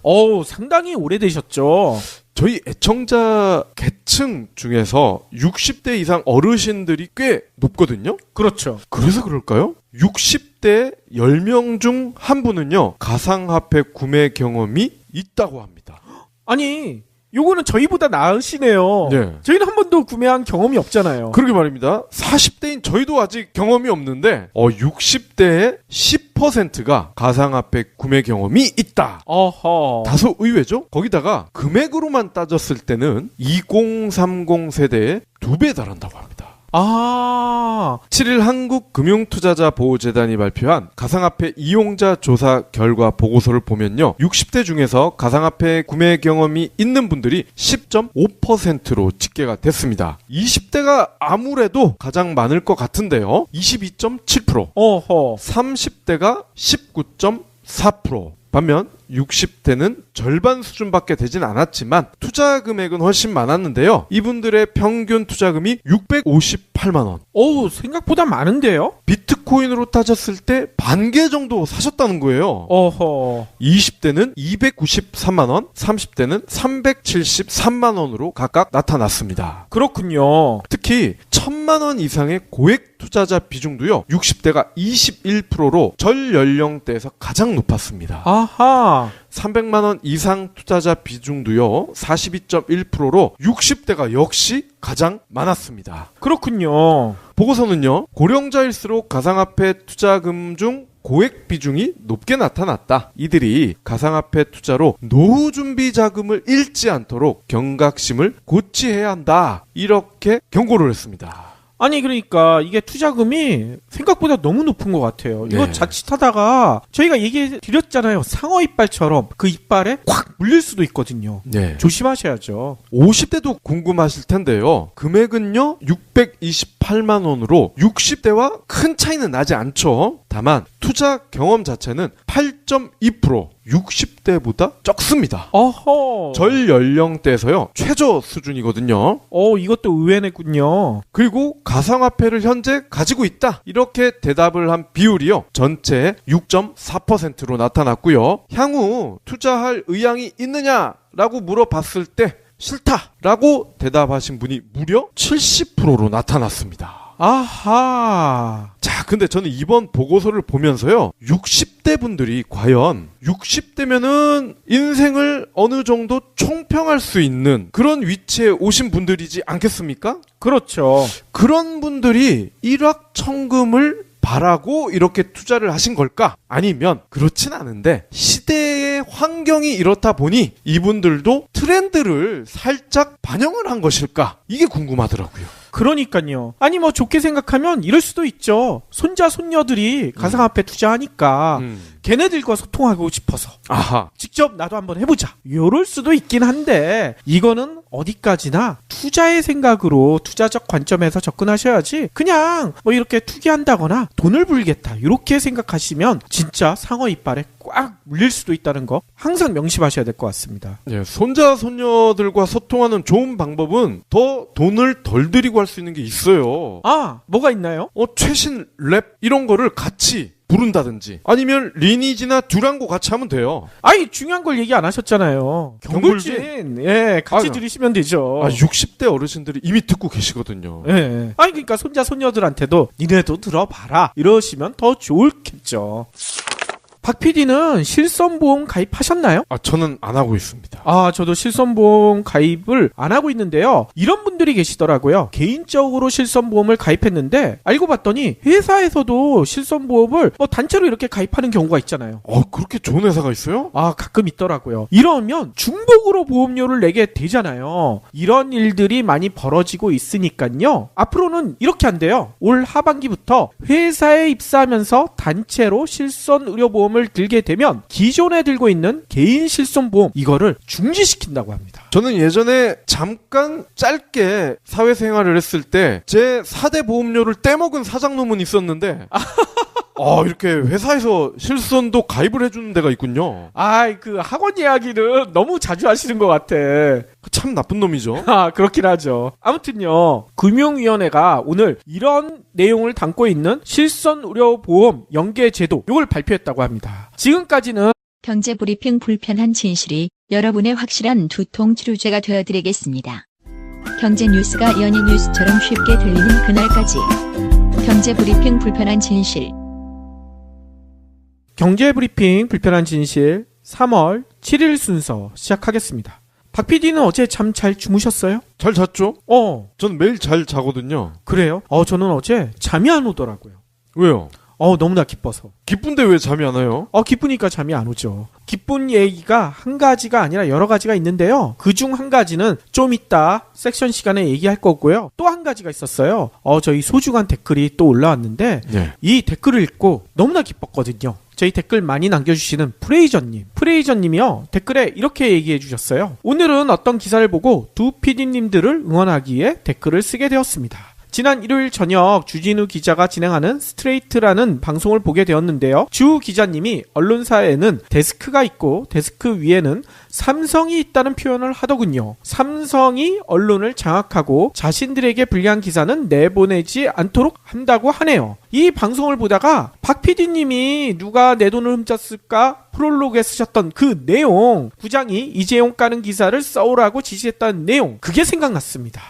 상당히 오래되셨죠. 저희 애청자 계층 중에서 60대 이상 어르신들이 꽤 높거든요. 그렇죠. 그래서 그럴까요? 60대 10명 중 한 분은요, 가상화폐 구매 경험이 있다고 합니다. 아니, 요거는 저희보다 나으시네요. 네. 저희는 한 번도 구매한 경험이 없잖아요. 그러게 말입니다. 40대인 저희도 아직 경험이 없는데 60대의 10%가 가상화폐 구매 경험이 있다. 어허. 다소 의외죠? 거기다가 금액으로만 따졌을 때는 2030 세대의 2배 달한다고 합니다. 7일 한국금융투자자보호재단이 발표한 가상화폐 이용자 조사 결과 보고서를 보면요. 60대 중에서 가상화폐 구매 경험이 있는 분들이 10.5%로 집계가 됐습니다. 20대가 아무래도 가장 많을 것 같은데요. 22.7%. 어허. 30대가 19.4%. 반면 60대는 절반 수준밖에 되진 않았지만 투자 금액은 훨씬 많았는데요. 이분들의 평균 투자금이 658만 원. 생각보다 많은데요? 비트코인으로 따졌을 때 반 개 정도 사셨다는 거예요. 어허. 20대는 293만 원, 30대는 373만 원으로 각각 나타났습니다. 그렇군요. 특히 1,000만 원 이상의 고액 투자자 비중도요. 60대가 21%로 전 연령대에서 가장 높았습니다. 아하. 300만 원 이상 투자자 비중도요 42.1%로 60대가 역시 가장 많았습니다. 그렇군요. 보고서는요, 고령자일수록 가상화폐 투자금 중 고액 비중이 높게 나타났다. 이들이 가상화폐 투자로 노후 준비 자금을 잃지 않도록 경각심을 고취해야 한다. 이렇게 경고를 했습니다. 아니 그러니까 이게 투자금이 생각보다 너무 높은 것 같아요. 이거 네. 자칫하다가 저희가 얘기해 드렸잖아요. 상어 이빨처럼 그 이빨에 콱 물릴 수도 있거든요. 네. 조심하셔야죠. 50대도 궁금하실 텐데요. 금액은요 628만 원으로 60대와 큰 차이는 나지 않죠. 다만 투자 경험 자체는 8.2% 60대보다 적습니다. 어허. 절 연령대에서요 최저 수준이거든요. 이것도 의외네군요. 그리고 가상화폐를 현재 가지고 있다. 이렇게 대답을 한 비율이요. 전체의 6.4%로 나타났고요. 향후 투자할 의향이 있느냐라고 물어봤을 때 싫다라고 대답하신 분이 무려 70%로 나타났습니다. 아하. 자, 근데 저는 이번 보고서를 보면서요. 60대 분들이 과연 60대면은 인생을 어느 정도 총평할 수 있는 그런 위치에 오신 분들이지 않겠습니까? 그렇죠. 그런 분들이 일확천금을 바라고 이렇게 투자를 하신 걸까? 아니면 그렇진 않은데 시대의 환경이 이렇다 보니 이분들도 트렌드를 살짝 반영을 한 것일까? 이게 궁금하더라고요. 그러니까요. 아니 뭐 좋게 생각하면 이럴 수도 있죠. 손자 손녀들이 가상화폐 투자하니까 걔네들과 소통하고 싶어서 아하. 직접 나도 한번 해보자. 요럴 수도 있긴 한데 이거는 어디까지나 투자의 생각으로 투자적 관점에서 접근하셔야지 그냥 뭐 이렇게 투기한다거나 돈을 벌겠다 이렇게 생각하시면 진짜 상어 이빨에 꽉 물릴 수도 있다는 거 항상 명심하셔야 될 것 같습니다. 예, 손자 손녀들과 소통하는 좋은 방법은 더 돈을 덜 들이고 할 수 있는 게 있어요. 아, 뭐가 있나요? 최신 랩 이런 거를 같이 부른다든지 아니면 리니지나 듀랑고 같이 하면 돼요. 아니 중요한 걸 얘기 안 하셨잖아요. 경불진? 경불진. 예, 같이 아, 들으시면 되죠. 60대 어르신들이 이미 듣고 계시거든요. 예. 아니 그러니까 손자 손녀들한테도 니네도 들어봐라 이러시면 더 좋겠죠. 박 PD는 실손보험 가입하셨나요? 저는 안 하고 있습니다. 저도 실손보험 가입을 안 하고 있는데요. 이런 분들이 계시더라고요. 개인적으로 실손보험을 가입했는데 알고 봤더니 회사에서도 실손보험을 단체로 이렇게 가입하는 경우가 있잖아요. 그렇게 좋은 회사가 있어요? 가끔 있더라고요. 이러면 중복으로 보험료를 내게 되잖아요. 이런 일들이 많이 벌어지고 있으니까요. 앞으로는 이렇게 한대요. 올 하반기부터 회사에 입사하면서 단체로 실손 의료보험을 들게 되면 기존에 들고 있는 개인 실손보험 이거를 중지시킨다고 합니다. 저는 예전에 잠깐 짧게 사회생활을 했을 때 제 4대 보험료를 떼먹은 사장놈은 있었는데 이렇게 회사에서 실손도 가입을 해주는 데가 있군요. 그 학원 이야기는 너무 자주 하시는 것 같아. 참 나쁜 놈이죠. 그렇긴 하죠. 아무튼요, 금융위원회가 오늘 이런 내용을 담고 있는 실손의료보험 연계제도 이걸 발표했다고 합니다. 지금까지는 경제브리핑 불편한 진실이 여러분의 확실한 두통 치료제가 되어드리겠습니다. 경제 뉴스가 연예 뉴스처럼 쉽게 들리는 그날까지 경제브리핑 불편한 진실. 경제브리핑 불편한 진실 3월 7일 순서 시작하겠습니다. 박 PD는 어제 잠 잘 주무셨어요? 잘 잤죠? 전 매일 잘 자거든요. 그래요? 저는 어제 잠이 안 오더라고요. 왜요? 너무나 기뻐서. 기쁜데 왜 잠이 안 와요? 기쁘니까 잠이 안 오죠. 기쁜 얘기가 한 가지가 아니라 여러 가지가 있는데요. 그중 한 가지는 좀 이따 섹션 시간에 얘기할 거고요. 또 한 가지가 있었어요. 저희 소중한 댓글이 또 올라왔는데 네. 이 댓글을 읽고 너무나 기뻤거든요. 저희 댓글 많이 남겨주시는 프레이저님이요 댓글에 이렇게 얘기해 주셨어요. 오늘은 어떤 기사를 보고 두 PD님들을 응원하기에 댓글을 쓰게 되었습니다. 지난 일요일 저녁 주진우 기자가 진행하는 스트레이트라는 방송을 보게 되었는데요. 주 기자님이 언론사에는 데스크가 있고 데스크 위에는 삼성이 있다는 표현을 하더군요. 삼성이 언론을 장악하고 자신들에게 불리한 기사는 내보내지 않도록 한다고 하네요. 이 방송을 보다가 박 PD님이 누가 내 돈을 훔쳤을까 프롤로그에 쓰셨던 그 내용, 부장이 이재용 까는 기사를 써오라고 지시했다는 내용, 그게 생각났습니다.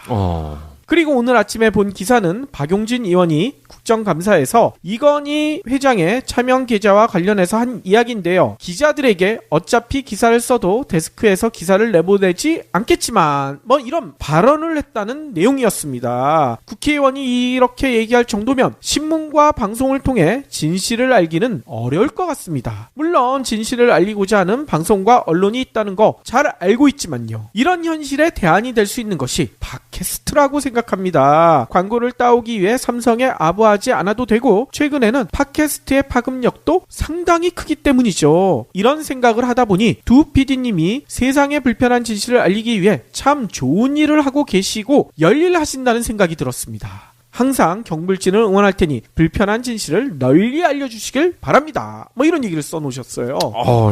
그리고 오늘 아침에 본 기사는 박용진 의원이 국정감사에서 이건희 회장의 차명 계좌와 관련해서 한 이야기인데요. 기자들에게 어차피 기사를 써도 데스크에서 기사를 내보내지 않겠지만 뭐 이런 발언을 했다는 내용이었습니다. 국회의원이 이렇게 얘기할 정도면 신문과 방송을 통해 진실을 알기는 어려울 것 같습니다. 물론 진실을 알리고자 하는 방송과 언론이 있다는 거 잘 알고 있지만요. 이런 현실에 대안이 될 수 있는 것이 팟캐스트라고 생각합니다. 광고를 따오기 위해 삼성에 아부하지 않아도 되고 최근에는 팟캐스트의 파급력도 상당히 크기 때문이죠. 이런 생각을 하다 보니 두 PD님이 세상에 불편한 진실을 알리기 위해 참 좋은 일을 하고 계시고 열일하신다는 생각이 들었습니다. 항상 경불진을 응원할 테니 불편한 진실을 널리 알려주시길 바랍니다. 뭐 이런 얘기를 써놓으셨어요.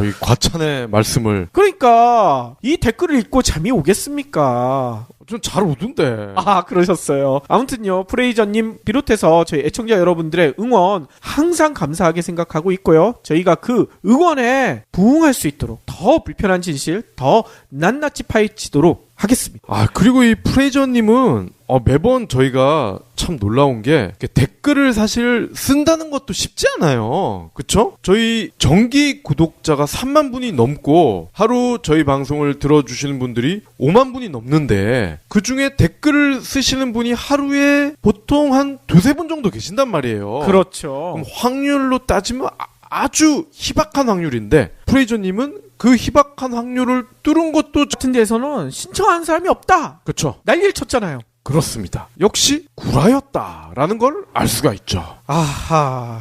이 과찬의 말씀을. 그러니까 이 댓글을 읽고 잠이 오겠습니까? 좀 잘 오던데. 그러셨어요. 아무튼요, 프레이저님 비롯해서 저희 애청자 여러분들의 응원 항상 감사하게 생각하고 있고요. 저희가 그 응원에 부응할 수 있도록 더 불편한 진실 더 낱낱이 파헤치도록 하겠습니다. 그리고 이 프레이저님은 매번 저희가 참 놀라운 게 댓글을 사실 쓴다는 것도 쉽지 않아요. 그쵸? 저희 정기 구독자가 3만 분이 넘고 하루 저희 방송을 들어주시는 분들이 5만 분이 넘는데 그 중에 댓글을 쓰시는 분이 하루에 보통 한 두세 분 정도 계신단 말이에요. 그렇죠. 그럼 확률로 따지면 아주 희박한 확률인데 프레이저님은 그 희박한 확률을 뚫은 것도 같은 데에서는 신청한 사람이 없다. 그쵸? 난리를 쳤잖아요. 그렇습니다. 역시 구라였다라는 걸 알 수가 있죠. 아하.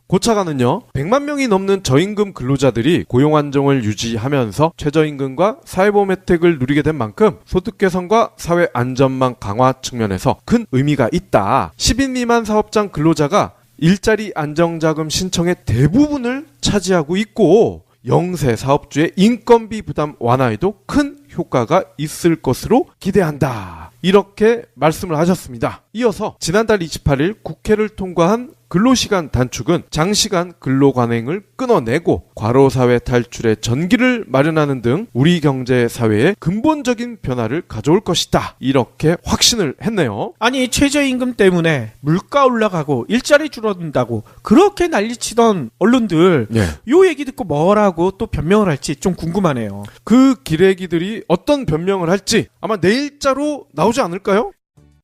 고차가는요, 100만 명이 넘는 저임금 근로자들이 고용 안정을 유지하면서 최저임금과 사회보험 혜택을 누리게 된 만큼 소득 개선과 사회 안전망 강화 측면에서 큰 의미가 있다. 10인 미만 사업장 근로자가 일자리 안정자금 신청의 대부분을 차지하고 있고 영세 사업주의 인건비 부담 완화에도 큰 효과가 있을 것으로 기대한다. 이렇게 말씀을 하셨습니다. 이어서 지난달 28일 국회를 통과한 근로시간 단축은 장시간 근로관행을 끊어내고 과로사회 탈출의 전기를 마련하는 등 우리 경제 사회에 근본적인 변화를 가져올 것이다. 이렇게 확신을 했네요. 아니 최저임금 때문에 물가 올라가고 일자리 줄어든다고 그렇게 난리치던 언론들 요 얘기 듣고 뭐라고 또 변명을 할지 좀 궁금하네요. 그 기레기들이 어떤 변명을 할지 아마 내일자로 나오지 않을까요?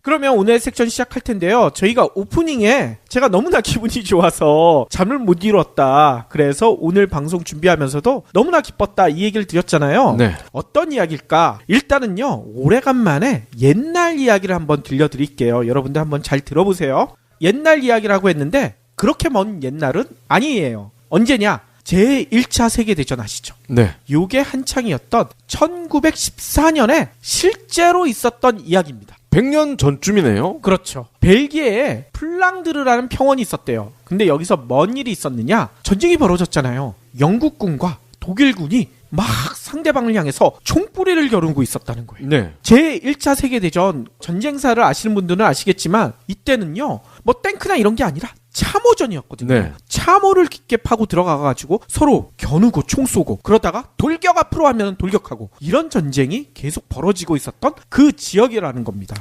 그러면 오늘 섹션 시작할 텐데요. 저희가 오프닝에 제가 너무나 기분이 좋아서 잠을 못 이뤘다. 그래서 오늘 방송 준비하면서도 너무나 기뻤다 이 얘기를 드렸잖아요. 네. 어떤 이야기일까? 일단은요. 오래간만에 옛날 이야기를 한번 들려드릴게요. 여러분들 한번 잘 들어보세요. 옛날 이야기라고 했는데 그렇게 먼 옛날은 아니에요. 언제냐? 제1차 세계대전 아시죠? 네. 요게 한창이었던 1914년에 실제로 있었던 이야기입니다. 100년 전쯤이네요. 그렇죠. 벨기에에 플랑드르라는 평원이 있었대요. 근데 여기서 뭔 일이 있었느냐? 전쟁이 벌어졌잖아요. 영국군과 독일군이 막 상대방을 향해서 총뿌리를 겨루고 있었다는 거예요. 네. 제1차 세계대전 전쟁사를 아시는 분들은 아시겠지만 이때는요. 뭐 탱크나 이런 게 아니라 참호전이었거든요. 네. 참호를 깊게 파고 들어가가지고 서로 겨누고 총 쏘고 그러다가 돌격 앞으로 하면 돌격하고 이런 전쟁이 계속 벌어지고 있었던 그 지역이라는 겁니다.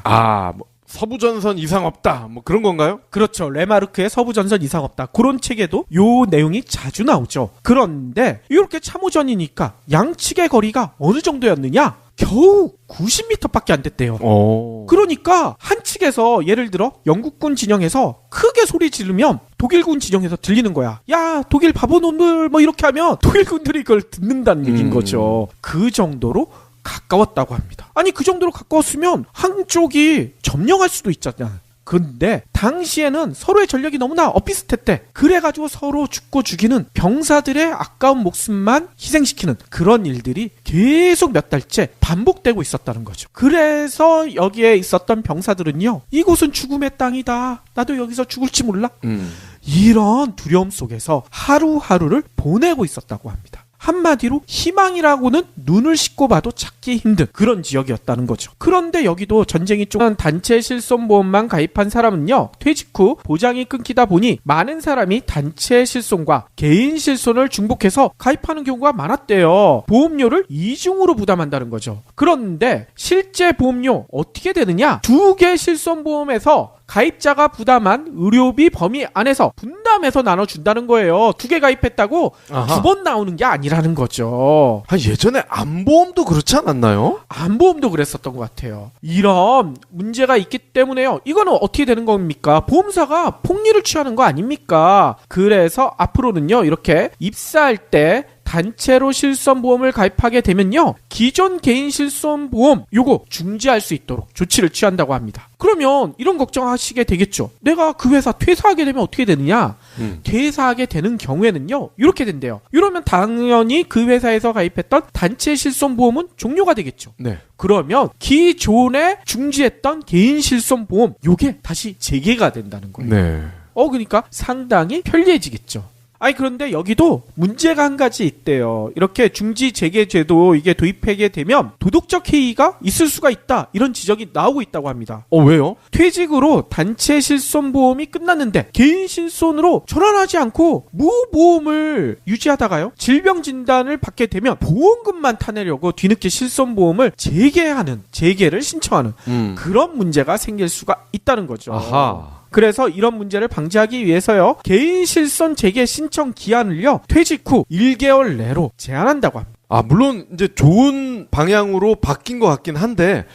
뭐 서부전선 이상 없다 뭐 그런 건가요? 그렇죠. 레마르크의 서부전선 이상 없다. 그런 책에도 요 내용이 자주 나오죠. 그런데 이렇게 참호전이니까 양측의 거리가 어느 정도였느냐? 겨우 90m밖에 안 됐대요. 그러니까 한 측에서 예를 들어 영국군 진영에서 크게 소리 지르면 독일군 진영에서 들리는 거야. 야, 독일 바보 놈들 뭐 이렇게 하면 독일군들이 그걸 듣는다는 얘기인 거죠. 그 정도로 가까웠다고 합니다. 아니 그 정도로 가까웠으면 한쪽이 점령할 수도 있잖아요. 근데 당시에는 서로의 전력이 너무나 엇비슷했대. 그래가지고 서로 죽고 죽이는 병사들의 아까운 목숨만 희생시키는 그런 일들이 계속 몇 달째 반복되고 있었다는 거죠. 그래서 여기에 있었던 병사들은요. 이곳은 죽음의 땅이다. 나도 여기서 죽을지 몰라. 이런 두려움 속에서 하루하루를 보내고 있었다고 합니다. 한마디로 희망이라고는 눈을 씻고 봐도 찾기 힘든 그런 지역이었다는 거죠. 그런데 여기도 전쟁이 쪼한 단체 실손보험만 가입한 사람은요. 퇴직 후 보장이 끊기다 보니 많은 사람이 단체 실손과 개인 실손을 중복해서 가입하는 경우가 많았대요. 보험료를 이중으로 부담한다는 거죠. 그런데 실제 보험료 어떻게 되느냐? 2개 실손보험에서 가입자가 부담한 의료비 범위 안에서 분담해서 나눠준다는 거예요. 2개 가입했다고 아하. 2번 나오는 게 아니라는 거죠. 예전에 암보험도 그렇지 않았나요? 암보험도 그랬었던 것 같아요. 이런 문제가 있기 때문에요. 이거는 어떻게 되는 겁니까? 보험사가 폭리를 취하는 거 아닙니까? 그래서 앞으로는요, 이렇게 입사할 때 단체로 실손보험을 가입하게 되면요, 기존 개인 실손보험 요거 중지할 수 있도록 조치를 취한다고 합니다. 그러면 이런 걱정하시게 되겠죠. 내가 그 회사 퇴사하게 되면 어떻게 되느냐? 퇴사하게 되는 경우에는요, 이렇게 된대요. 이러면 당연히 그 회사에서 가입했던 단체 실손보험은 종료가 되겠죠. 네. 그러면 기존에 중지했던 개인 실손보험 요게 다시 재개가 된다는 거예요. 네. 그러니까 상당히 편리해지겠죠. 그런데 여기도 문제가 한 가지 있대요. 이렇게 중지 재개 제도 이게 도입하게 되면 도덕적 해이가 있을 수가 있다. 이런 지적이 나오고 있다고 합니다. 왜요? 퇴직으로 단체 실손보험이 끝났는데 개인 실손으로 전환하지 않고 무보험을 유지하다가요, 질병 진단을 받게 되면 보험금만 타내려고 뒤늦게 실손보험을 재개를 신청하는 그런 문제가 생길 수가 있다는 거죠. 아하. 그래서 이런 문제를 방지하기 위해서요, 개인 실손 재개 신청 기한을요, 퇴직 후 1개월 내로 제한한다고 합니다. 물론 이제 좋은 방향으로 바뀐 것 같긴 한데,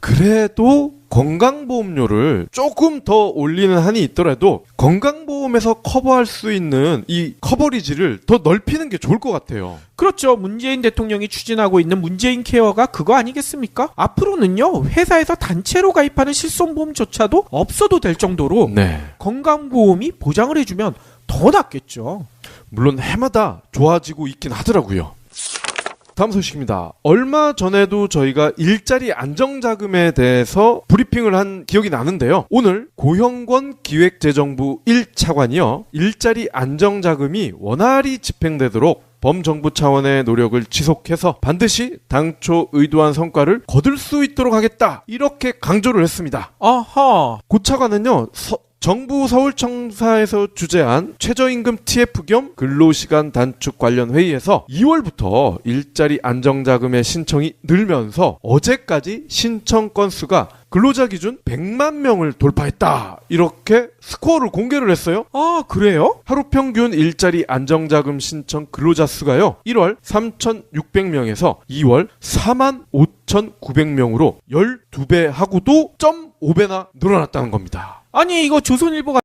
그래도 건강보험료를 조금 더 올리는 한이 있더라도 건강보험에서 커버할 수 있는 이 커버리지를 더 넓히는 게 좋을 것 같아요. 그렇죠. 문재인 대통령이 추진하고 있는 문재인 케어가 그거 아니겠습니까? 앞으로는요, 회사에서 단체로 가입하는 실손보험조차도 없어도 될 정도로 네. 건강보험이 보장을 해주면 더 낫겠죠. 물론 해마다 좋아지고 있긴 하더라고요. 다음 소식입니다. 얼마 전에도 저희가 일자리 안정자금에 대해서 브리핑을 한 기억이 나는데요. 오늘 고형권 기획재정부 1차관이요, 일자리 안정자금이 원활히 집행되도록 범정부 차원의 노력을 지속해서 반드시 당초 의도한 성과를 거둘 수 있도록 하겠다, 이렇게 강조를 했습니다. 아하. 고 차관은요, 정부 서울청사에서 주재한 최저임금 TF 겸 근로시간 단축 관련 회의에서 2월부터 일자리 안정자금의 신청이 늘면서 어제까지 신청 건수가 근로자 기준 100만 명을 돌파했다, 이렇게 스코어를 공개를 했어요. 그래요? 하루 평균 일자리 안정자금 신청 근로자 수가요, 1월 3,600명에서 2월 45,900명으로 12배 하고도 0.5배나 늘어났다는 겁니다. 이거 조선일보가